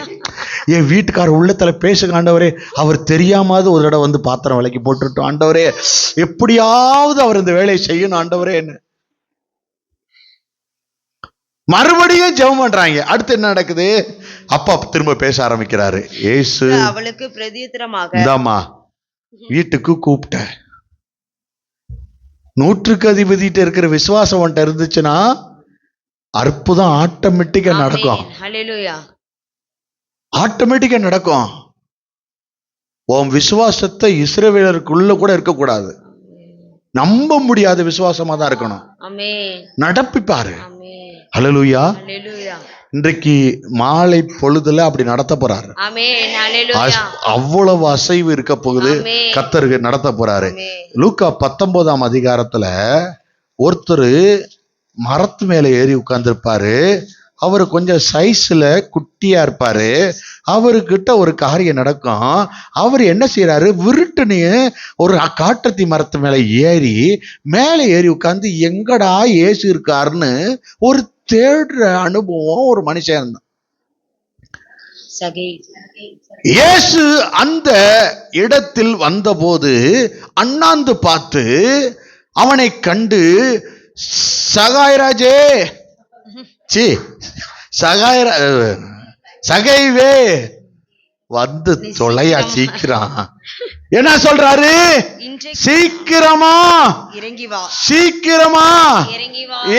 என் வீட்டுக்காரர் உள்ளத்துல பேசுங்க ஆண்டவரே, அவர் தெரியாமது ஒரு தடவை வந்து பாத்திரம் விலைக்கு போட்டுட்டோம் ஆண்டவரே, எப்படியாவது அவர் இந்த வேலையை செய்யணும் ஆண்டவரே. மறுபடியும் ஜெபம் பண்றாங்க. அடுத்து என்ன நடக்குது? அப்பா திரும்ப பேச ஆரம்பிக்கிறாரு. இயேசு அவளுக்கு பிரதியுத்தரமாக, இந்தாம்மா வீட்டுக்கு கூப்பிட்ட, 100க்கு அதிபதிட்ட இருக்கிற விசுவாசம் உன்ட்ட இருந்துச்சுன்னா அற்புதம் ஆட்டோமேட்டிக்கா நடக்கும். ஆட்டோமேட்டிக்கா நடக்கும். உன் விசுவாசத்தை இஸ்ரவேலருக்குள்ள கூட இருக்கக்கூடாது, நம்ப முடியாத விசுவாசமா தான் இருக்கணும். நடப்பிப்பாரு. அல்லேலூயா. இன்றைக்கு மாலை பொழுதுல அப்படி நடத்த போறாரு. அவ்வளவு அசைவு இருக்க போகுது, கர்த்தருக்கு நடத்த போறாரு. லூக்கா 19ஆம் அதிகாரத்துல ஒருத்தர் மரத்து மேல ஏறி உட்கார்ந்துருப்பாரு. அவரு கொஞ்சம் சைஸ்ல குட்டியா இருப்பாரு. அவர்கிட்ட ஒரு காரியம் நடக்கும். அவர் என்ன செய்யறாரு? விருட்டுன்னு ஒரு காட்டத்தி மரத்து மேல ஏறி உட்கார்ந்து எங்கடா இயேசு இருக்காருன்னு ஒரு தேடுற அனுபவம் ஒரு மனுஷன் இருந்தான். இயேசு அந்த இடத்தில் வந்தபோது அண்ணாந்து பார்த்து அவனை கண்டு, சகாயராஜே, சகைவே வந்து தொலையா சீக்கிரம். என்ன சொல்றாரு? சீக்கிரமா சீக்கிரமா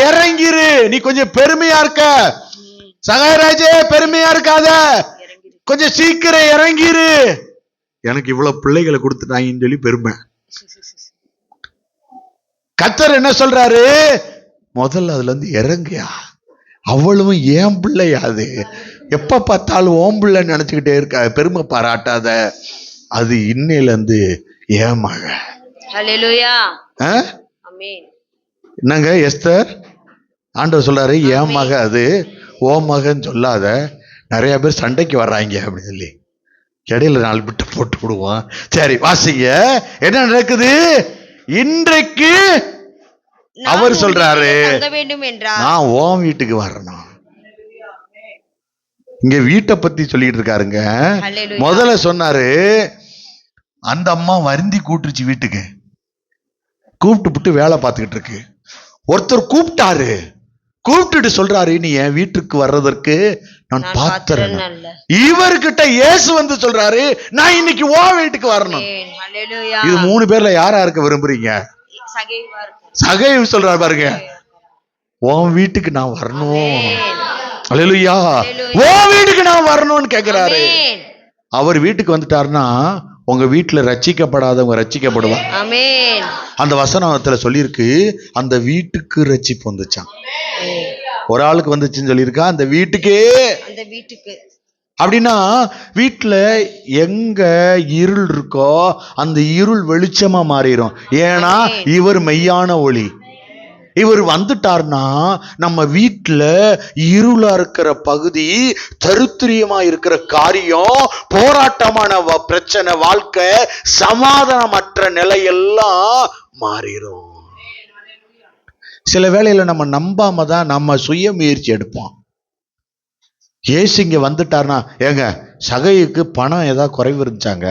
இறங்கிரு, நீ கொஞ்சம் பெருமையா இருக்க, சகாயராஜே பெருமையா இருக்காத, கொஞ்சம் சீக்கிரம் இறங்கிரு, எனக்கு இவ்வளவு பிள்ளைகளை கொடுத்துட்டாங்கன்னு சொல்லி பெருமை. கர்த்தர் என்ன சொல்றாரு? முதல்ல அதுல இருந்து இறங்கியா, அவ்வளவும் ஏன் பிள்ளையாது, எப்ப பார்த்தாலும் ஓம் பிள்ளைன்னு நினைச்சுக்கிட்டே இருக்க, பெருமை பாராட்டாத, அது இன்னையில இருந்து ஏன் மக. என்னங்க எஸ்தர், ஆண்டவர் சொல்றாரு ஏன் மக, அது ஓ மகன்னு சொல்லாத, நிறைய பேர் சண்டைக்கு வர்றாங்க அப்படின்னு சொல்லி இடையில 4 பிட்டு போட்டு விடுவோம். சரி வாசிங்க, என்ன நடக்குது? இன்றைக்கு நான் அவர் உன் சொல்றாரு, வீட்டிலே தங்க வேண்டும் என்றார். நான் உன் வீட்டுக்கு வரணும். இங்க வீட்டை பத்தி சொல்லிட்டு இருக்காருங்க. ஹல்லேலூயா. முதல்ல சொன்னாரு, அந்த அம்மா வருந்தி கூட்டுருச்சு வீட்டுக்கு, கூப்பிட்டு வேலை பார்த்துக்கிட்டு இருக்கு. ஒருத்தர் கூப்பிட்டாரு, கூப்பிட்டுட்டு சொல்றாரு, நீ என் வீட்டுக்கு வர்றதற்கு நான் பாத்திரன். இவர்கிட்ட இயேசு வந்து சொல்றாரு, நான் இன்னைக்கு உன் வீட்டுக்கு வரணும். ஹல்லேலூயா. இது 3 பேர்ல யாரா இருக்க விரும்புறீங்க? சகைவா இருக்கும். சகைவு சொல்றாரு பாருங்க, உன் வீட்டுக்கு நான் வரணும். அல்லேலூயா. உன் வீட்டுக்கு நான் வரணும்னு கேக்குறாரு. அவர் வீட்டுக்கு வந்துட்டாருன்னா உங்க வீட்டுல ரட்சிக்கப்படாதவங்க ரட்சிக்கப்படுவாங்க. ஆமென். அந்த வசனத்துல சொல்லியிருக்கு, அந்த வீட்டுக்கு ரட்சிப்பு வந்துச்சான். ஒரு ஆளுக்கு வந்துச்சுன்னு சொல்லியிருக்கா, அந்த வீட்டுக்கே. அந்த வீட்டுக்கு அப்படின்னா வீட்டுல எங்க இருள் இருக்கோ அந்த இருள் வெளிச்சமா மாறிடும். ஏன்னா இவர் மெய்யான ஒளி. இவர் வந்துட்டார்னா நம்ம வீட்டுல இருளா இருக்கிற பகுதி, தரித்திரியமா இருக்கிற காரியம், போராட்டமான பிரச்சனை, வாழ்க்கை சமாதானமற்ற நிலையெல்லாம் மாறிடும். சில வேளையில நம்ம நம்பாம தான் நம்ம சுய முயற்சி எடுப்போம். ஏசு இங்க வந்துட்டார்னா, ஏங்க சகைக்கு பணம் ஏதாவது குறைவு இருந்துச்சாங்க?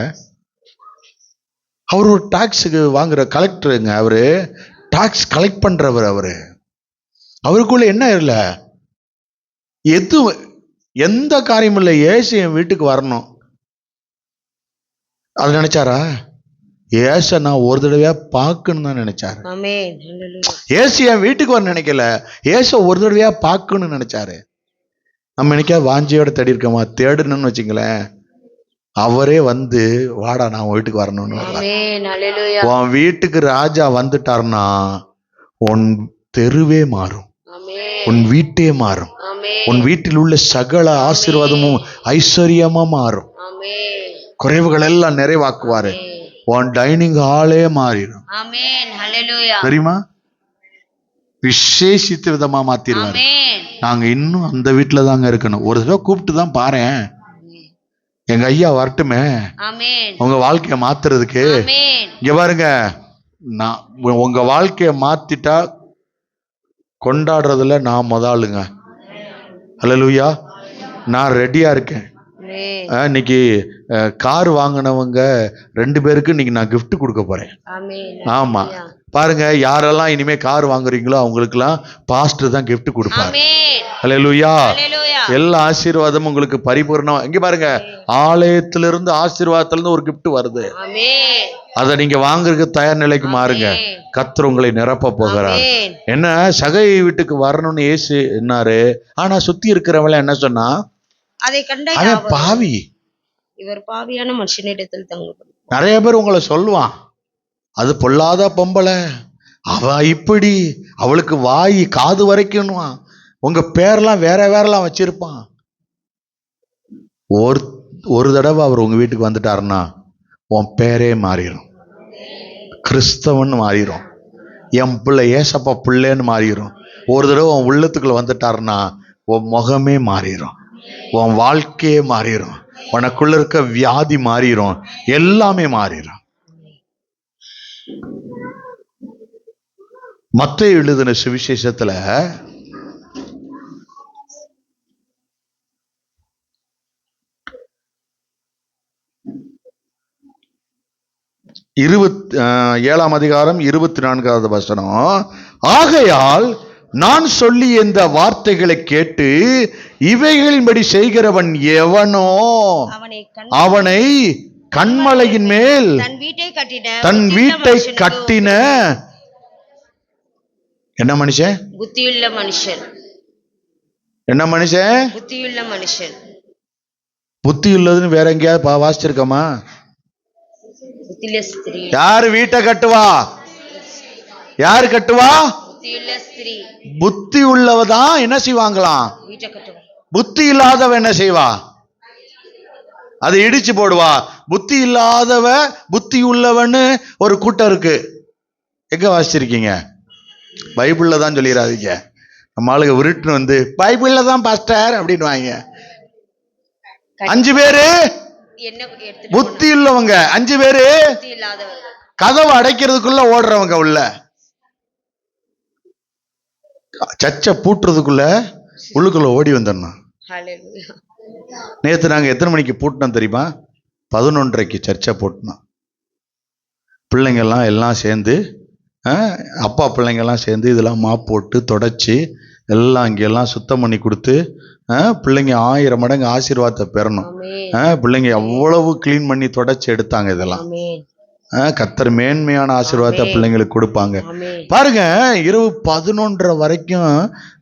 அவர் ஒரு டாக்ஸுக்கு வாங்குற கலெக்டருங்க, அவரு டாக்ஸ் கலெக்ட் பண்றவர். அவருக்குள்ள என்ன இல்லை, எந்த காரியம் இல்லை. ஏசு என் வீட்டுக்கு வரணும் அது நினைச்சாரா? ஏச நான் ஒரு தடவையா பார்க்கணும் தான் நினைச்சாரு. ஏசு என் வீட்டுக்கு வர நினைக்கல, ஏச ஒரு தடவையா பார்க்கணும்னு நினைச்சாரு. நம்ம நினைக்க வாஞ்சியோட தேடி இருக்கோமா? தேடணும்னு வச்சுங்களேன், அவரே வந்து வாடா நான் உன் வீட்டுக்கு வரணும்னு. உன் வீட்டுக்கு ராஜா வந்துட்டார்னா உன் தெருவே மாறும், உன் வீட்டே மாறும், உன் வீட்டில் உள்ள சகல ஆசீர்வாதமும் ஐஸ்வர்யமா மாறும். குறைவுகள் எல்லாம் நிறைவாக்குவாரு. உன் டைனிங் ஹாலே மாறிடும். தெரியுமா? விசேஷித்த விதமா மாத்திருவாரு. நாங்க இன்னும் அந்த வீட்டுல தாங்க இருக்கணும். ஒரு தடவை கூப்பிட்டு தான் பாரு, எங்க ஐயா வரட்டுமே உங்க வாழ்க்கைய மாத்துறதுக்கு. இங்க பாருங்க, நான் உங்க வாழ்க்கைய மாத்திட்டா கொண்டாடுறதுல நான் முதலுங்க. அல்லேலூயா. நான் ரெடியா இருக்கேன். இன்னைக்கு கார் வாங்கினவங்க 2 பேருக்கு இன்னைக்கு நான் gift கொடுக்க போறேன். ஆமா, பாருங்க, யாரெல்லாம் இனிமே கார் வாங்குறீங்களோ அவங்களுக்குலாம் பாஸ்டர் தான் gift கொடுப்பாரு. அல்லேலூயா. எல்லா ஆசீர்வாதமும் உங்களுக்கு பரிபூர்ணமா. இங்க பாருங்க, ஆலயத்திலிருந்து ஆசீர்வாதத்திலிருந்து ஒரு gift வருது. அதை நீங்க வாங்குறதுக்கு தயார் நிலைக்கு மாறுங்க. கர்த்தர் உங்களை நிரப்ப போகிறார். என்ன, சகை வீட்டுக்கு வரணும்னு இயேசு என்னாரு, ஆனா சுத்தி இருக்கிறவள என்ன சொன்னா, அதை கண்ட அவன் பாவி, இவர் பாவியான மனுஷனிடத்தில் தங்கும். நிறைய பேர் உங்களை சொல்லுவான், அது பொல்லாத பொம்பளை, அவ இப்படி, அவளுக்கு வாய் காது வரைக்கும், உங்க பேர்லாம் வேற வேறலாம் வச்சிருப்பான். ஒரு தடவை அவர் உங்க வீட்டுக்கு வந்துட்டாருன்னா உன் பேரே மாறிடும், கிறிஸ்தவன் மாறிடும், என் பிள்ளை ஏசப்பா பிள்ளைன்னு மாறிடும். ஒரு தடவை உன் உள்ளத்துக்குள்ள வந்துட்டாருன்னா உன் முகமே மாறிடும், உன் வாழ்க்கையே மாறிடும், உனக்குள்ள இருக்க வியாதி மாறிடும், எல்லாமே மாறிடும். மத்தேயு எழுதின சுவிசேஷத்துல 7ஆம் அதிகாரம் 24வது வசனம், ஆகையால் நான் சொல்லி இந்த வார்த்தைகளை கேட்டு இவைகளின்படி செய்கிறவன் எவனோ அவனை கன்மலையின் மேல் தன் வீட்டை கட்டின என்ன மனுஷன்? புத்தியுள்ள மனுஷன். என்ன மனுஷன்? புத்தியுள்ள மனுஷன். புத்தி உள்ளதுன்னு வேற எங்கேயாவது வாசிச்சிருக்கோமா? யாரு வீட்டை கட்டுவா? யாரு கட்டுவா? புத்தி உள்ளவதான் என்ன செய்வாங்களாம்? புத்தி இல்லாதவ என்ன செய்வா? அதை இடிச்சு போடுவா. புத்தி இல்லாதவ புத்தி உள்ளவன்னு ஒரு கூட்டம் இருக்கு. எங்க வாசிச்சிருக்கீங்க? பைபிள்ல தான் சொல்லிடாதீங்க. நம்ம ஆளுங்க விருட்டுன்னு வந்து பைபிள்ல தான் பாஸ்டர் அப்படின்னு வாங்க. 5 பேரு புத்தி உள்ளவங்க, 5 பேரு கதவை அடைக்கிறதுக்குள்ள ஓடுறவங்க உள்ள. சர்ச்சை பூட்டுறதுக்குள்ள உள்ளுக்குள்ள ஓடி வந்துடணும். நேற்று நாங்கள் எத்தனை மணிக்கு பூட்டினோம் தெரியுமா? 11:30க்கு சர்ச்சை பூட்டினோம். பிள்ளைங்கள்லாம் எல்லாம் சேர்ந்து, அப்பா பிள்ளைங்கள்லாம் சேர்ந்து இதெல்லாம் மாப் போட்டு தொடச்சி எல்லாம் இங்கெல்லாம் சுத்தம் பண்ணி கொடுத்து, பிள்ளைங்க 1000 மடங்கு ஆசீர்வாதத்தை பெறணும். பிள்ளைங்க எவ்வளவு கிளீன் பண்ணி தொடச்சி எடுத்தாங்க. இதெல்லாம் கர்த்தர் மேன்மையான ஆசீர்வாதத்தை பிள்ளைங்களுக்கு கொடுப்பாங்க. பாருங்க, இரவு 11:30 வரைக்கும்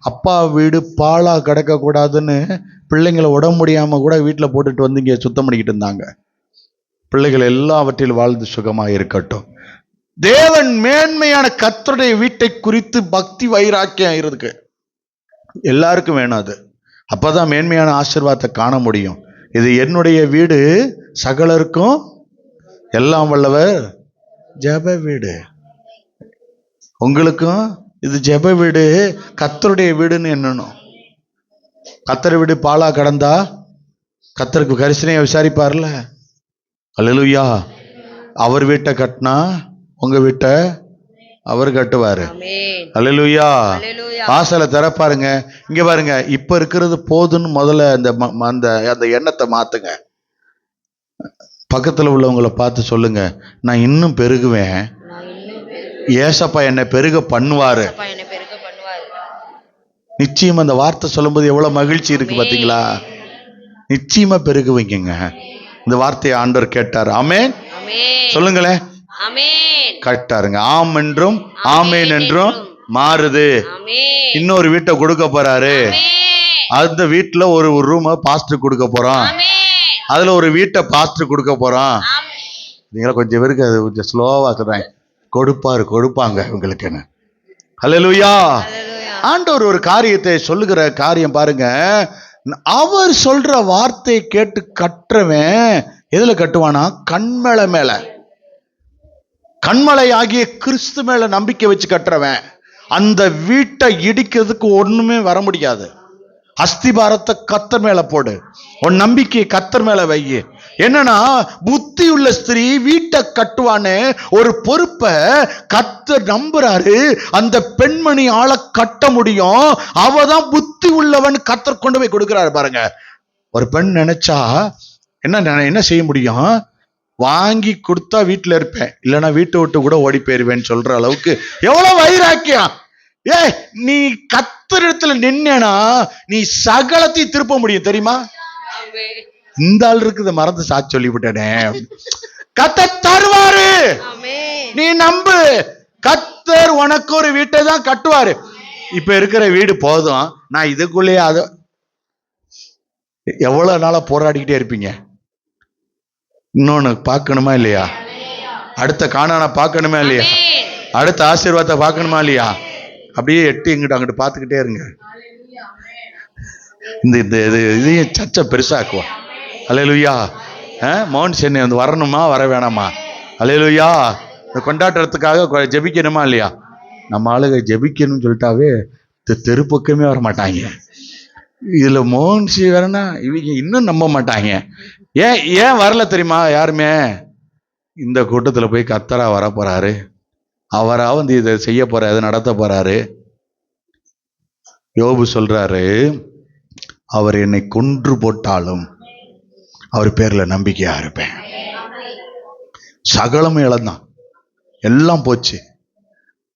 அப்பா வீடு பாலா கிடக்க கூடாதுன்னு பிள்ளைங்களை உடம்பு முடியாம கூட வீட்டில் போட்டுட்டு வந்து இங்கே சுத்தம் பண்ணிக்கிட்டு இருந்தாங்க. பிள்ளைகள் எல்லாவற்றிலும் வாழ்ந்து சுகமாக இருக்கட்டும். தேவன் மேன்மையான கர்த்தருடைய வீட்டை குறித்து பக்தி வைராக்கியம் இருக்கு. எல்லாருக்கும் வேணும். அது அப்பதான் மேன்மையான ஆசீர்வாதத்தை காண முடியும். இது என்னுடைய வீடு, சகலருக்கும் எல்லாம் வல்லவர் ஜெப வீடு. உங்களுக்கும் இது ஜெப வீடு, கர்த்தருடைய வீடுன்னு எண்ணணும். கர்த்தர் வீடு பாலா கடந்தா கர்த்தருக்கு கரிசனையை விசாரிப்பார்ல. அல்லேலூயா. அவர் வீட்டை கட்டினா உங்க வீட்டை அவர் கட்டுவாரு. அல்லேலூயா. வாசலை திறப்பாருங்க. இங்க பாருங்க, இப்ப இருக்கிறது போதுன்னு முதல்ல அந்த எண்ணத்தை மாத்துங்க. பக்கத்துல உள்ளவங்களை பார்த்து சொல்லுங்க, நான் இன்னும் பெருகுவேன், ஏசப்பா என்னை பெருக பண்ணுவாரு. நிச்சயம் அந்த வார்த்தை சொல்லும்போது எவ்வளவு மகிழ்ச்சி இருக்கு பாத்தீங்களா? நிச்சயமா பெருகுவீங்க. இந்த வார்த்தையை ஆண்டவர் கேட்டார். ஆமென் சொல்லுங்களேன். கேட்டாருங்க. ஆம் என்றும் ஆமேன் என்றும் மாறுது. இன்னொரு வீட்டை கொடுக்க போறாரு. அந்த வீட்டுல ஒரு ரூமை பாஸ்டர் கொடுக்க போறோம். அதுல ஒரு வீட்டை பாஸ்டர் கொடுக்க போறோம். நீங்களா கொஞ்சம் பேருக்கு அது கொஞ்சம் ஸ்லோவா சொல்றாங்க. கொடுப்பாங்க உங்களுக்கு. என்ன ஹல்லேலூயா. ஆண்டவர் ஒரு காரியத்தை சொல்லுகிற காரியம் பாருங்க. அவர் சொல்ற வார்த்தையை கேட்டு கட்டுறவன் எதுல கட்டுவானா? கண்மலை மேல. கண்மலை ஆகிய கிறிஸ்து மேல நம்பிக்கை வச்சு கட்டுறவன் அந்த வீட்டை இடிக்கிறதுக்கு ஒண்ணுமே வர முடியாது. அஸ்திபாரத்தை கர்த்தர் மேல போடு. உன் நம்பிக்கையை கர்த்தர் மேல வை. என்னன்னா, புத்தி உள்ள ஸ்திரீ வீட்டை கட்டுவான்னு ஒரு பொறுப்பை கர்த்தர் நம்புறாரு. அந்த பெண்மணி ஆளை கட்ட முடியும். அவதான் புத்தி உள்ளவன் கர்த்தர் கொண்டு போய் கொடுக்கிறாரு. பாருங்க, ஒரு பெண் நினைச்சா என்ன செய்ய முடியும்? வாங்கி கொடுத்தா வீட்டுல இருப்பேன், இல்லைன்னா வீட்டை விட்டு கூட ஓடி போயிருவேன்னு சொல்ற அளவுக்கு எவ்வளவு வைராக்கியம். நீ கர்த்தரிடத்துல நின்னா நீ சகலத்தையும் திருப்ப முடியும் தெரியுமா? இந்த ஆள் இருக்குது மறந்து சாட்சி சொல்லிவிட்டனே. கர்த்தர் தருவாரு, நீ நம்பு. கர்த்தர் உனக்கு ஒரு வீட்டை தான் கட்டுவாரு. இப்ப இருக்கிற வீடு போதும், நான் இதுக்குள்ளேயே அது எவ்வளவு நாளா போராடிக்கிட்டே இருப்பீங்க. இன்னொன்னு பார்க்கணுமா இல்லையா? அடுத்த காணான பார்க்கணுமா இல்லையா? அடுத்த ஆசீர்வாதத்தை பார்க்கணுமா இல்லையா? அப்படியே எட்டி அங்கிட்டு பார்த்துக்கிட்டே இருங்க. இதையும் சர்ச்சை பெருசாக்குவோம். அல்லேலூயா. மோகன் சென்னை வந்து வரணுமா வர வேணாமா? அல்லேலூயா. இந்த கொண்டாட்டத்துக்காக ஜெபிக்கணுமா இல்லையா? நம்ம ஆளுக ஜெபிக்கணும்னு சொல்லிட்டாவே தெரு பக்கமே வர மாட்டாங்க. இதுல மோகன்சி வரனா இவங்க இன்னும் நம்ப மாட்டாங்க. ஏன் வரல தெரியுமா? யாருமே இந்த கூட்டத்துல போய் கர்த்தரா வர போறாரு, அவரா வந்து இதை செய்ய போறாரு, இதை நடத்த போறாரு. யோபு சொல்றாரு, அவர் என்னை கொன்று போட்டாலும் அவர் பேர்ல நம்பிக்கையா இருப்பேன். சகலமும் இழந்தான், எல்லாம் போச்சு,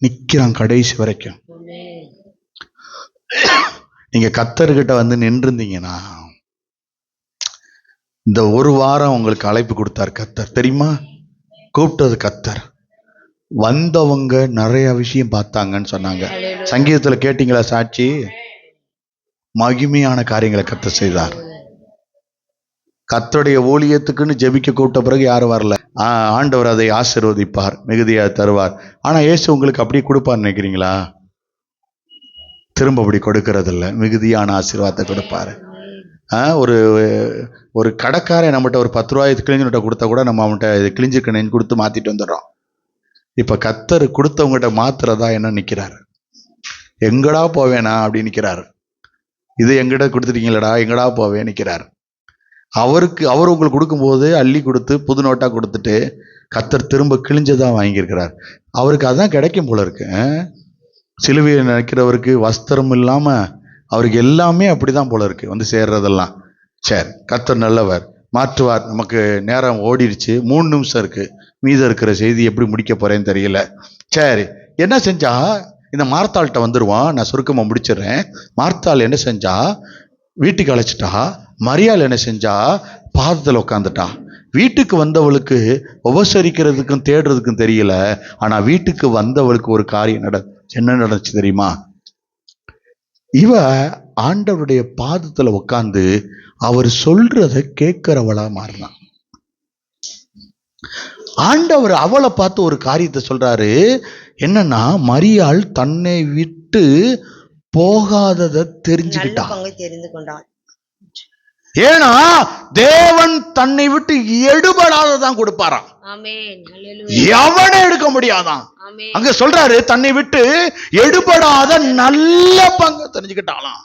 நிக்கிறான் கடைசி வரைக்கும். நீங்க கர்த்தர்கிட்ட வந்து நின்றுந்தீங்கன்னா, இந்த ஒரு வாரம் உங்களுக்கு அழைப்பு கொடுத்தார் கர்த்தர் தெரியுமா? கூப்பிட்டது கர்த்தர். வந்தவங்க நிறைய விஷயம் பார்த்தாங்கன்னு சொன்னாங்க. சங்கீதத்துல கேட்டீங்களா சாட்சி? மகிமையான காரியங்களை கர்த்தர் செய்தார். கர்த்தருடைய ஊழியத்துக்குன்னு ஜெபிக்க கூப்பிட்ட பிறகு யாரும் வரல. ஆண்டவர் அதை ஆசீர்வதிப்பார், மிகுதியா தருவார். ஆனா இயேசு உங்களுக்கு அப்படி கொடுப்பார் நினைக்கிறீங்களா? திரும்ப அப்படி கொடுக்கறது இல்லை, மிகுதியான ஆசீர்வாதத்தை கொடுப்பாரு. ஒரு கடைக்காரன் நம்மகிட்ட ஒரு 10 ரூபாய் கிழிஞ்சு நோட்டை கொடுத்தா கூட நம்ம அவன்கிட்ட இது கிழிஞ்சிருக்கணும்னு கொடுத்து மாத்திட்டு வந்துடுறோம். இப்ப கர்த்தர் கொடுத்தவங்ககிட்ட மாத்துறதா என்ன நிக்கிறாரு? எங்கடா போவேனா அப்படி நிக்கிறாரு. இது எங்கிட்ட கொடுத்துட்டீங்களடா, எங்கடா போவேன் நிக்கிறாரு. அவர் உங்களுக்கு கொடுக்கும்போது அள்ளி கொடுத்து புது நோட்டா கொடுத்துட்டு கர்த்தர் திரும்ப கிழிஞ்சதான் வாங்கியிருக்கிறார். அவருக்கு அதான் கிடைக்கும் போல இருக்கு. சிலுவையை நினைக்கிறவருக்கு வஸ்திரம் இல்லாம அவருக்கு எல்லாமே அப்படிதான் போல இருக்கு வந்து சேர்றதெல்லாம். சரி, கர்த்தர் நல்லவர், மாற்றுவார். நமக்கு நேரம் ஓடிடுச்சு, 3 நிமிஷம் இருக்கு. மீதம் இருக்கிற செய்தி எப்படி முடிக்க போறேன்னு தெரியல. சரி, என்ன செஞ்சா இந்த மார்த்தாள்கிட்ட வந்துருவான். நான் சுருக்கமா முடிச்சிடுறேன். மார்த்தாள் என்ன செஞ்சா, வீட்டுக்கு அழைச்சிட்டா. மரியாள் என்ன செஞ்சா, பாதத்தில் உட்காந்துட்டா. வீட்டுக்கு வந்தவளுக்கு உபசரிக்கிறதுக்கும் தேடுறதுக்கும் தெரியல. ஆனா வீட்டுக்கு வந்தவளுக்கு ஒரு காரியம் என்ன நடந்துச்சு தெரியுமா? இவ ஆண்டவருடைய பாதத்துல உட்கார்ந்து அவர் சொல்றத கேட்கிறவளா மாறினான். ஆண்டவர் அவளை பார்த்து ஒரு காரியத்தை சொல்றாரு. என்னன்னா, மரியாள் தன்னை விட்டு போகாததை தெரிஞ்சுக்கிட்டா. தெரிந்து கொண்டாள். ஏன்னா தேவன் தன்னை விட்டு எடுபடாததான் கொடுப்பாராம். எவனை எடுக்க முடியாதான். அங்க சொல்றாரு, தன்னை விட்டு எடுபடாத நல்ல பங்கு தெரிஞ்சுக்கிட்டாலாம்.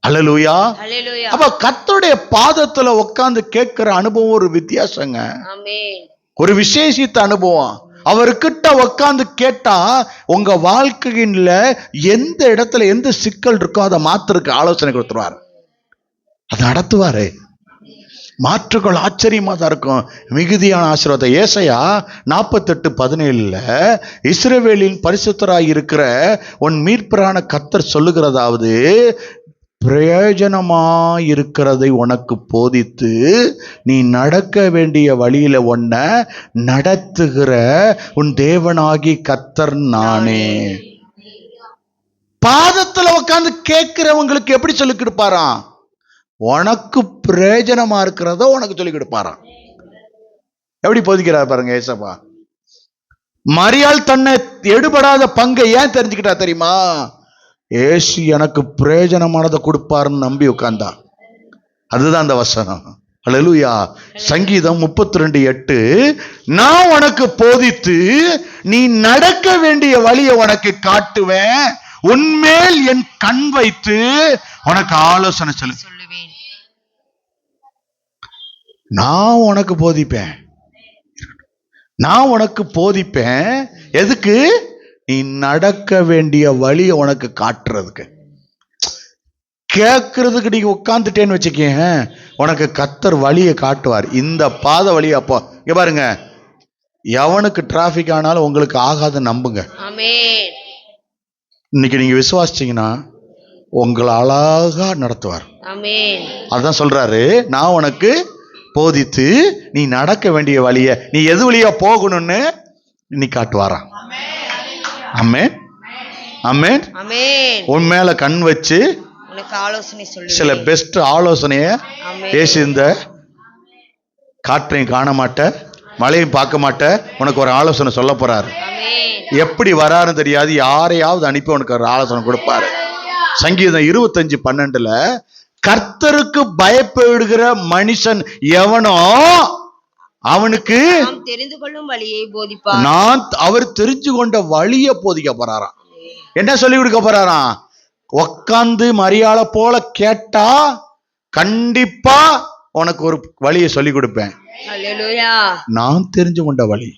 அல்லேலூயா. அப்ப கர்த்தருடைய பாதத்துல உட்கார்ந்து கேட்கிற அனுபவம் ஒரு வித்தியாசங்க, ஒரு விசேஷித்த அனுபவம். அவர்கிட்ட உட்கார்ந்து கேட்டா உங்க வாழ்க்கையில எந்த இடத்துல எந்த சிக்கல் இருக்கோ அதை மாத்திருக்கு ஆலோசனை கொடுத்துருவாரு, அதை நடத்துவாரு. மாற்றுகள் ஆச்சரியமா தான் இருக்கும், மிகுதியான ஆசீர்வாதம். ஏசாயா 48:17 இஸ்ரவேலின் பரிசுத்தராய் இருக்கிற உன் மீட்பரான கர்த்தர் சொல்லுகிறதாவது, பிரயோஜனமாயிருக்கிறதை உனக்கு போதித்து நீ நடக்க வேண்டிய வழியில உன்னை நடத்துகிற உன் தேவனாகி கர்த்தர் நானே. பாதத்துல உட்கார்ந்து கேட்கிறவங்களுக்கு எப்படி சொல்லி கொடுப்பாராம்? உனக்கு பிரயோஜனமா இருக்கிறத உனக்கு சொல்லி கொடுப்பாராம். எப்படி போதிக்கிறார் பாருங்க ஏசப்பா. மரியாள் தன்னை எடுபடாத பங்கை ஏன் தெரிஞ்சுக்கிட்டா தெரியுமா? ஏசு எனக்கு பிரயோஜனமானதை கொடுப்பாருன்னு நம்பி உட்கார்ந்தா. அதுதான் அந்த வசனம். அல்லேலூயா. சங்கீதம் 32:8 நான் உனக்கு போதித்து நீ நடக்க வேண்டிய வழியை உனக்கு காட்டுவேன், உன்மேல் என் கண் வைத்து உனக்கு ஆலோசனை சொல்லுவேன். நான் உனக்கு போதிப்பேன், நான் உனக்கு போதிப்பேன். எதுக்கு? நீ நடக்க வேண்டிய வழியை உனக்கு காட்டுறதுக்கு. கேட்கறதுக்கு நீங்க உட்காந்துட்டேன்னு வச்சுக்கேன், உனக்கு கர்த்தர் வழியை காட்டுவார். இந்த பாத வழி. அப்போ இங்க பாருங்க, எவனுக்கு டிராபிக் ஆனாலும் உங்களுக்கு ஆகாத நம்புங்க. இன்னைக்கு நீங்க விசுவாசிச்சீங்கன்னா உங்களை அழகா நடத்துவார். அதான் சொல்றாரு, நான் உனக்கு போதித்து நீ நடக்க வேண்டிய வழிய, நீ எது வழியா போகணும்னு நீ காட்டுவாராம். ஆமென், ஆமென். உன் மேல கண் வச்சு சில பெஸ்ட் ஆலோசனைய பேசி, இந்த காற்றையும் காண மாட்ட, மழையும் பார்க்க மாட்ட, உனக்கு ஒரு ஆலோசனை சொல்ல போறாரு. எப்படி வராருன்னு தெரியாது, யாரையாவது அனுப்பி உனக்கு ஒரு ஆலோசனை கொடுப்பாரு. சங்கீதம் 25:12 கர்த்தருக்கு பயப்படுகிற மனுஷன் எவனோ அவனுக்கு தெரிந்து கொள்ளும் வழியை போதிப்பார். நான் அவர் தெரிஞ்சு கொண்ட வழியை போதிக்க போறாராம். என்ன சொல்லி கொடுக்க போறாராம்? உட்கார்ந்து மரியாதை போல கேட்டா கண்டிப்பா உனக்கு ஒரு வழியை சொல்லி கொடுப்பேன். நான் தெரிஞ்சு கொண்ட வழி,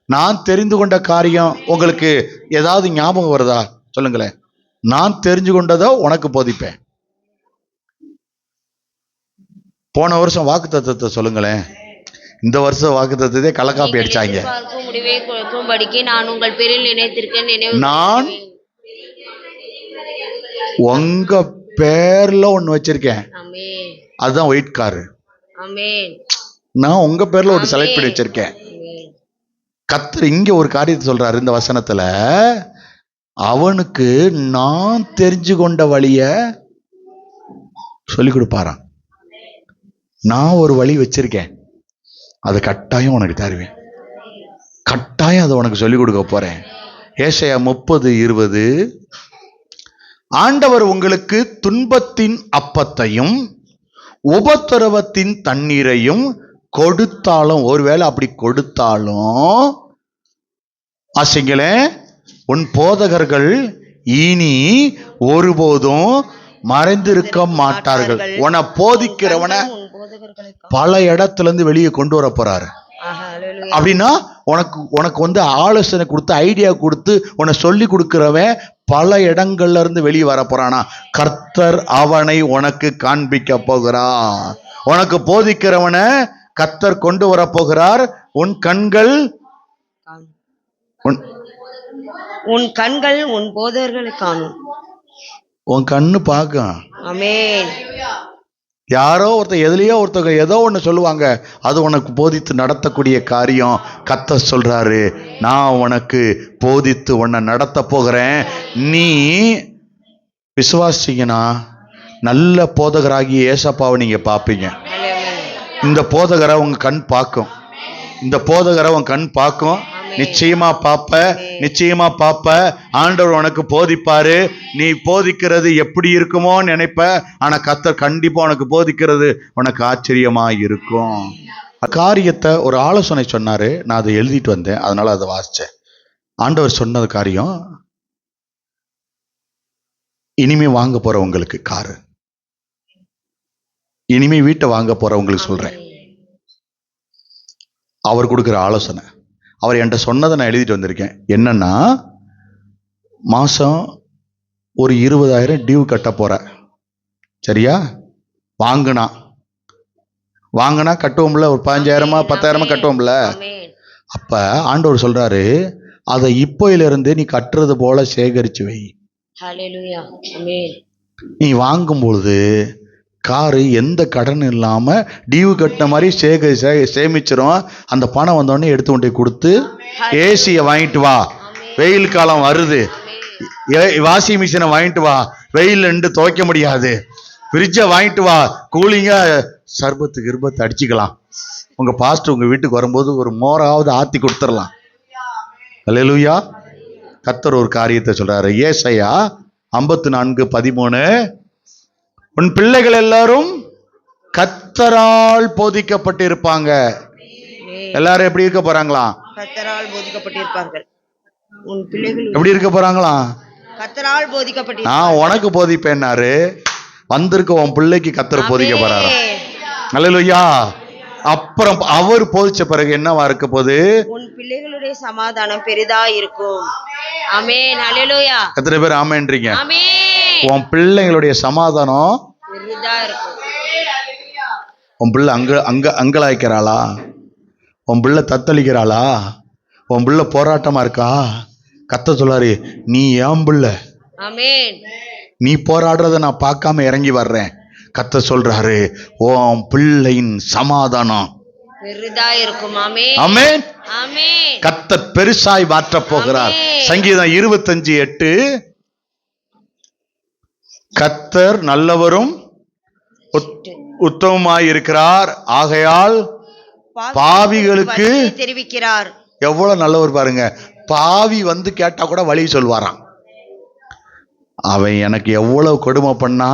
நான் தெரிந்து கொண்ட காரியம். உங்களுக்கு ஏதாவது ஞாபகம் வருதா சொல்லுங்களேன். நான் தெரிஞ்சு கொண்டதோ உனக்கு போதிப்பேன். போன வருஷம் வாக்குத்தத்தத்தை சொல்லுங்களேன். இந்த வருஷம் வாக்குத்தத்தத்தை கலக்காப்பி அடிச்சாங்க. நான் உங்கள் பேரில் நினைத்திருக்கேன், நான் உங்க பேர்ல ஒண்ணு வச்சிருக்கேன், அதுதான் ஒயிட் காரு. நான் உங்க பேர்ல ஒரு செலக்ட் பண்ணி வச்சிருக்கேன். கர்த்தர் இங்க ஒரு காரியத்தை சொல்றாரு இந்த வசனத்துல, அவனுக்கு நான் தெரிஞ்சு கொண்ட வழிய சொல்லி கொடுப்பாராம். நான் ஒரு வழி வச்சிருக்கேன், அது கட்டாயம் உனக்கு தருவேன், கட்டாயம் அதை உனக்கு சொல்லிக் கொடுக்க போறேன். ஏசாயா 30:20 ஆண்டவர் உங்களுக்கு துன்பத்தின் அப்பத்தையும் உபத்திரவத்தின் தண்ணீரையும் கொடுத்தாலும், ஒருவேளை அப்படி கொடுத்தாலும் ஆசைங்களே, உன் போதகர்கள் இனி ஒருபோதும் மறைந்திருக்க மாட்டார்கள். உன்னை போதிக்கிறவனை பல இடத்துல இருந்து வெளியே கொண்டு வர போறாரு. ஹalleluya. அப்படின்னா உனக்கு வந்து ஆலோசனை கொடுத்து ஐடியா கொடுத்து உன்னை சொல்லி கொடுக்கிறவன் பல இடங்கள்ல இருந்து வெளியே வர போறானா, கர்த்தர் அவனை உனக்கு காண்பிக்க போகிறார். உனக்கு போதிக்கிறவனை கர்த்தர் கொண்டு வர போகிறார். உன் கண்கள் உன் போதகர்களை காணும். உன் கண்ணு பார்க்கும். ஆமென். யாரோ ஒருத்தர் எதுலயோ ஒருத்தங்க ஏதோ ஒன்று சொல்லுவாங்க, அது உனக்கு போதித்து நடத்தக்கூடிய காரியம். கர்த்தர் சொல்றாரு, நான் உனக்கு போதித்து உன்னை நடத்த போகிறேன். நீ விசுவாசிங்கன்னா நல்ல போதகராகிய ஏசப்பாவை நீங்க பார்ப்பீங்க. இந்த போதகரை உங்க கண் பார்க்கும். இந்த போதகரை உன் கண் பார்க்கும். நிச்சயமா பாப்ப. ஆண்டவர் உனக்கு போதிப்பாரு. நீ போதிக்கிறது எப்படி இருக்குமோ நினைப்ப, ஆனா கர்த்தர் கண்டிப்பா உனக்கு போதிக்கிறது உனக்கு ஆச்சரியமா இருக்கும். காரியத்தை ஒரு ஆலோசனை சொன்னாரு, நான் அதை எழுதிட்டு வந்தேன், அதனால அதை வாசிச்சேன். ஆண்டவர் சொன்னது காரியம், இனிமே வாங்க போறவங்களுக்கு காரு, இனிமே வீட்டை வாங்க போறவங்களுக்கு சொல்றேன். அவர் கொடுக்குற ஆலோசனை, அவர் என்கிட்ட சொன்னதை நான் எழுதிட்டு வந்திருக்கேன். என்னன்னா, மாசம் ஒரு 20,000 டியூ கட்ட போற, சரியா? வாங்கினா கட்டுவோம்ல, ஒரு 15,000 10,000 கட்டுவோம்ல. அப்ப ஆண்டவர் சொல்றாரு, அதை இப்போயிலிருந்து நீ கட்டுறது போல சேகரிச்சு வை. ஹalleluya. ஆமென். நீ வாங்கும்பொழுது காரு எந்த கடன் இல்லாம டியூ கட்டின மாதிரி சேமிச்சிரும். அந்த பணம் வந்தோடனே எடுத்து கொண்டு கொடுத்து ஏசியை வாங்கிட்டு வா, வெயில் காலம் வருது. வாஷிங் மிஷினை வாங்கிட்டு வா, வெயில் நின்று துவைக்க முடியாது. ஃப்ரிட்ஜை வாங்கிட்டு வா, கூலிங்கா சர்பத்து அடிச்சுக்கலாம். உங்க பாஸ்டர் உங்க வீட்டுக்கு வரும்போது ஒரு மோராவது ஆத்தி கொடுத்துடலாம். அல்லேலூயா. கர்த்தர் ஒரு காரியத்தை சொல்றாரு. ஏசாயா 54:13, உன் பிள்ளைகள் எல்லாரும் கர்த்தரால் போதிக்கப்பட்டிருப்பாங்க. எல்லாரும் எப்படி இருக்க போறாங்களா? கர்த்தரால் போதிக்கப்பட்டிருப்பார்கள். உன் பிள்ளைகள் எப்படி இருக்க போறாங்களா? கர்த்தரால் போதிக்கப்பட்டிருப்பார்கள். நான் உனக்கு போதிப்பேன்னாரு, வந்திருக்க உன் பிள்ளைக்கு கர்த்தர் போதிக்க போறாரு. அல்லேலூயா. அப்புறம் அவர் போதிச்ச பிறகு என்னவா இருக்க போகுது? உன் பிள்ளைகளுடைய சமாதானம் பெரிதா இருக்கும். ஆமென். அல்லேலூயா. எத்தனை பேர் ஆமென்றீங்க? ஆமென். உன் பிள்ளைங்களுடைய சமாதானம் பெரிதா இருக்கும். உன் பிள்ளை அங்கலாய்க்கிறாளா? உன் பிள்ளை தத்தளிக்கிறாளா? உன் பிள்ளை போராட்டமா இருக்கா? கர்த்தர் சொல்றாரு, நீ ஏன் பிள்ளை, ஆமென், நீ போராடுறத நான் பார்க்காம இறங்கி வர்றேன். கர்த்தர் சொல்றாரு, உன் பிள்ளையின் சமாதானம் பெரிதா இருக்கும். ஆமென். ஆமென். ஆமென். கர்த்தர் பெருசாய் மாற்ற போகிறார். சங்கீதம் 25:8, கர்த்தர் நல்லவரும் உத்தமமாயிருக்கிறார், ஆகையால் பாவிகளுக்கு தெரிவிக்கிறார். எவ்வளவு நல்லவர் பாருங்க. பாவி வந்து கேட்டா கூட வழி சொல்வாராம். அவன் எனக்கு எவ்வளவு கொடுமை பண்ணா,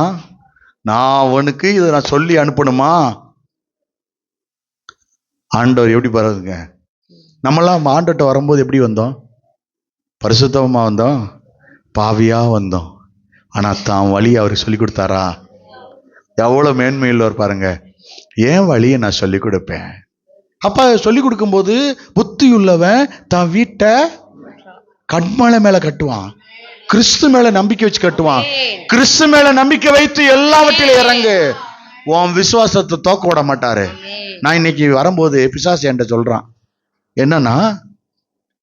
நான் அவனுக்கு இதை நான் சொல்லி அனுப்பணுமா? ஆண்டவர் எப்படி பாருங்க. நம்மளாம் ஆண்டவர்கிட்ட வரும்போது எப்படி வந்தோம்? பரிசுத்தமா வந்தோம், பாவியா வந்தோம். ஆனா தான் வழி அவருக்கு சொல்லி கொடுத்தாரா? எவ்வளவு மேன்மையுள்ளவர் பாருங்க. ஏன் வழியை நான் சொல்லி கொடுப்பேன். அப்ப சொல்லி கொடுக்கும்போது புத்தி உள்ளவன் தான் வீட்டை கண்மலை மேல கட்டுவான், கிறிஸ்து மேல நம்பிக்கை வச்சு கட்டுவான். கிறிஸ்து மேல நம்பிக்கை வைத்து எல்லாவற்றிலும் இறங்கு. உன் விசுவாசத்தை தோக்க விட மாட்டாரு. நான் இன்னைக்கு வரும்போது பிசாசு என்கிட்ட சொல்றான், என்னன்னா,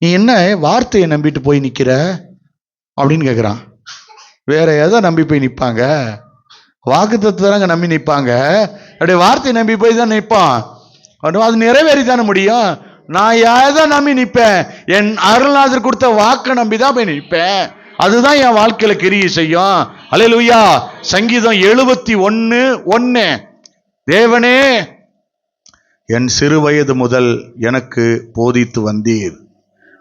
நீ என்ன வார்த்தையை நம்பிட்டு போய் நிக்கிற அப்படின்னு கேக்குறான். வேற எதை நம்பி போய் நிப்பாங்க? வாக்குத்தத்தங்க நம்பி நிப்பாங்க. அப்படியே வார்த்தையை நம்பி போய் தான் நிற்பான். அது நிறைவேறி தானே முடியும். நான் எதை நம்பி நிற்பேன்? என் அருள்நாதர் கொடுத்த வாக்கை நம்பி தான் போய் நிற்பேன். அதுதான் என் வாழ்க்கையில கிரியை செய்யும். அல்லேலூயா. சங்கீதம் 71:1, தேவனே என் சிறு வயது முதல் எனக்கு போதித்து வந்தீர்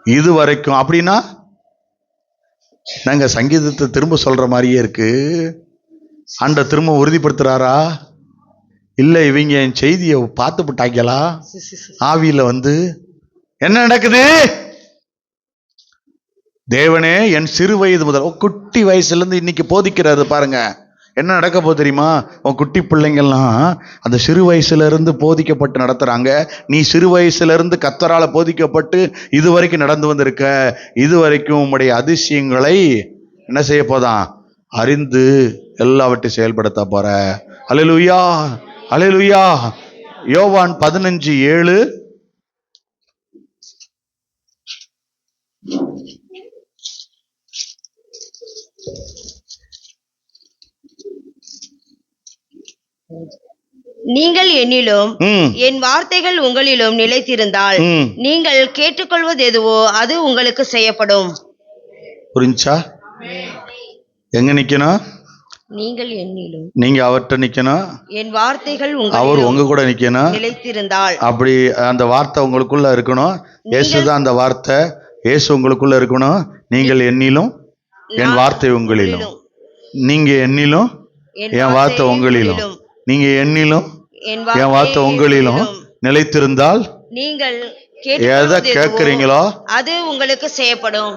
இதுவரைக்கும். அப்படின்னா நாங்க சங்கீதத்தை திரும்ப சொல்ற மாதிரியே இருக்கு. ஆண்ட திரும்ப உறுதிப்படுத்துறாரா? இல்ல இவங்க என் செய்தியை பார்த்து விட்டாங்களா? ஆவியில வந்து என்ன நடக்குது? தேவனே என் சிறு வயது முதல், குட்டி வயசுல இருந்து இன்னைக்கு போதிக்கிறாரு பாருங்க. என்ன நடக்க போகுது தெரியுமா? உன் குட்டி பிள்ளைங்கள்லாம் அந்த சிறு வயசுல இருந்து போதிக்கப்பட்டு நடத்துறாங்க. நீ சிறு வயசுல இருந்து கர்த்தரால போதிக்கப்பட்டு இதுவரைக்கும் நடந்து வந்திருக்க. இதுவரைக்கும் உம்முடைய அதிசயங்களை என்ன செய்ய போதான்? அறிந்து எல்லாவற்றையும் செயல்படுத்த போற. அல்லேலூயா, அல்லேலூயா. யோவான் 15:7. நீங்கள் என்னிலும் என் வார்த்தைகள் உங்களிலும் நிலைத்திருந்தால் நீங்கள் கேட்டுக்கொள்வது எதுவோ அது உங்களுக்கு செய்யப்படும். புரிஞ்சா? எங்க நிக்கணும்? நீங்கள் என்னிலும், நீங்க அவர்கிட்ட நிக்கணும். என் வார்த்தைகள் அவர் உங்க கூட நிக்கணும். நிலைத்திருந்தால், அப்படி அந்த வார்த்தை உங்களுக்குள்ள இருக்கணும். இயேசுதான் அந்த வார்த்தை. இயேசு உங்களுக்குள்ள இருக்கணும். நீங்கள் என்னிலும் என் வார்த்தை உங்களிலும், நீங்க என்னிலும் என் வார்த்தை உங்களிலும், நீங்க என்னிலும் என் வார்த்தை உங்களிலும் நிலைத்திருந்தால் நீங்கள் எதை கேட்கிறீங்களோ அது உங்களுக்கு செய்யப்படும்.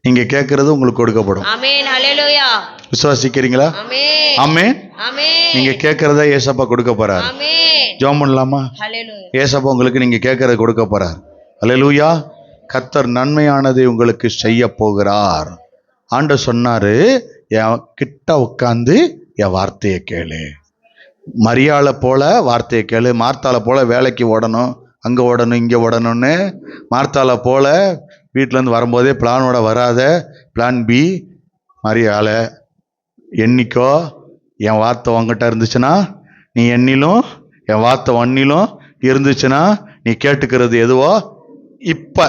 நீங்க கேட்கறது உங்களுக்கு கொடுக்கப்படும். ஆமென், ஹல்லேலூயா. விசுவாசிக்கிறீங்களா? ஆமென், ஆமென். ஆமென். நீங்க கேட்கறத ஏசப்பா கொடுக்க போறார். ஆமென். ஜெபம் பண்ணலாமா? ஹல்லேலூயா. ஏசப்பா உங்களுக்கு நீங்க கேட்கறத கொடுக்க போறார். அல்லேலூயா. கர்த்தர் நன்மையானதை உங்களுக்கு செய்ய போகிறார். ஆண்டவர் சொன்னாரு, என் கிட்ட உட்காந்து என் வார்த்தையை கேளு. மரியாளை போல வார்த்தையை கேளு. மார்த்தாளை போல வேலைக்கு ஓடணும், அங்கே ஓடணும், இங்கே ஓடணும்னு. மார்த்தாளை போல வீட்டிலேருந்து வரும்போதே பிளானோட வராத. Plan B. மரியாளை எண்ணிக்கோ. என் வார்த்தை உங்ககிட்ட இருந்துச்சுன்னா நீ எண்ணிலும், என் வார்த்தை ஒன்னிலும் இருந்துச்சுன்னா நீ கேட்டுக்கிறது எதுவோ இப்ப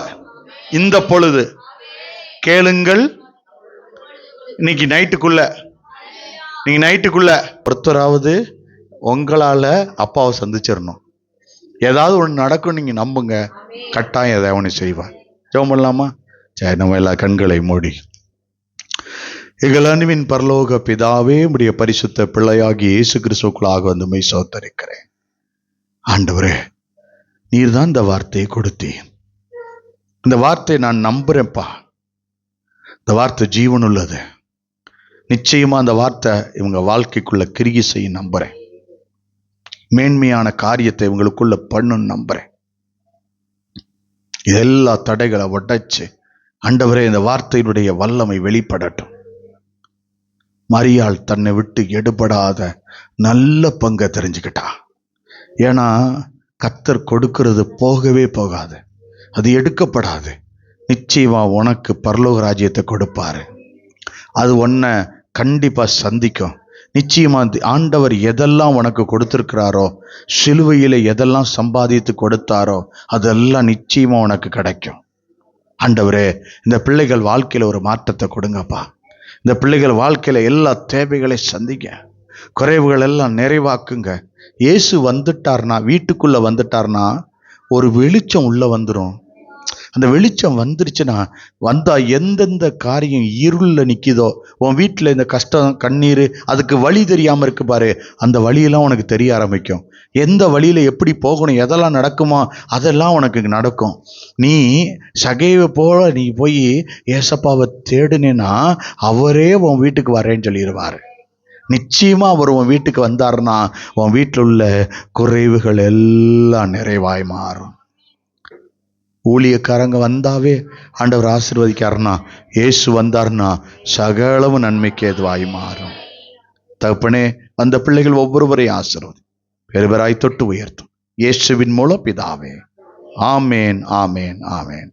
இந்த பொழுது கேளுங்கள். இன்னைக்கு நைட்டுக்குள்ள, நீங்க நைட்டுக்குள்ள ஒருத்தராவது உங்களால அப்பாவை சந்திச்சிடணும். ஏதாவது ஒன்று நடக்கும், நீங்க நம்புங்க. கட்டாயம் எதை ஒன்று செய்வார். ஜெபம் பண்ணலாமா? சரி, நம்ம எல்லா கண்களை மூடி. எங்கள் அன்பின் பரலோக பிதாவே, உம்முடைய பரிசுத்த பிள்ளையாகி இயேசு கிறிஸ்துவுக்குள்ளாக வந்து உம்மை ஸ்தோத்திரிக்கிறேன். ஆண்டவரே, நீர் தான் இந்த வார்த்தையை கொடுத்தீர். இந்த வார்த்தையை நான் நம்புறேன்ப்பா. இந்த வார்த்தை ஜீவன் உள்ளது. நிச்சயமா அந்த வார்த்தை இவங்க வாழ்க்கைக்குள்ள கிரியை செய்ய நம்புறேன். மேன்மையான காரியத்தை இவங்களுக்குள்ள பண்ணுன்னு நம்புறேன். எல்லா தடைகளை உடைச்சு ஆண்டவரே இந்த வார்த்தையினுடைய வல்லமை வெளிப்படட்டும். மரியாள் தன்னை விட்டு எடுபடாத நல்ல பங்கை தெரிஞ்சுக்கிட்டா. ஏன்னா கர்த்தர் கொடுக்கிறது போகவே போகாது, அது எடுக்கப்படாது. நிச்சயமா உனக்கு பரலோக ராஜ்யத்தை கொடுப்பாரு. அது உன்னை கண்டிப்பா சந்திக்கும். நிச்சயமா ஆண்டவர் எதெல்லாம் உனக்கு கொடுத்திருக்கிறாரோ, சிலுவையில எதெல்லாம் சம்பாதித்து கொடுத்தாரோ அதெல்லாம் நிச்சயமா உனக்கு கிடைக்கும். ஆண்டவரே, இந்த பிள்ளைகள் வாழ்க்கையில ஒரு மாற்றத்தை கொடுங்கப்பா. இந்த பிள்ளைகள் வாழ்க்கையில எல்லா தேவைகளையும் சந்திங்க, குறைவுகள் எல்லாம் நிறைவாக்குங்க. இயேசு வந்துட்டார்னா, வீட்டுக்குள்ள வந்துட்டார்னா ஒரு வெளிச்சம் உள்ள வந்துடும். அந்த வெளிச்சம் வந்துருச்சுன்னா, வந்தா எந்தெந்த காரியம் இருள்ல நிக்குதோ, உன் வீட்டில் இந்த கஷ்டம் கண்ணீர் அதுக்கு வழி தெரியாம இருக்கு பாரு, அந்த வழியெல்லாம் உனக்கு தெரிய ஆரம்பிக்கும். எந்த வழியில எப்படி போகணும், எதெல்லாம் நடக்குமோ அதெல்லாம் உனக்கு நடக்கும். நீ சகைவை போல நீ போய் ஏசப்பாவை தேடுனேன்னா அவரே உன் வீட்டுக்கு வரேன்னு சொல்லிடுவாரு. நிச்சயமா அவர் உன் வீட்டுக்கு வந்தாருன்னா உன் வீட்டில் உள்ள குறைவுகள் எல்லாம் நிறைவாய் மாறும். ஊழியக்காரங்க வந்தாவே ஆண்டவர் ஆசீர்வதிக்காருன்னா, இயேசு வந்தார்னா சகலமும் நன்மைக்கு எதுவாய் மாறும். தகப்பனே, அந்த பிள்ளைகள் ஒவ்வொருவரையும் ஆசீர்வதி, பெருவராய் தொட்டு உயர்த்தும். இயேசுவின் மூலம் பிதாவே, ஆமேன், ஆமேன், ஆமேன்.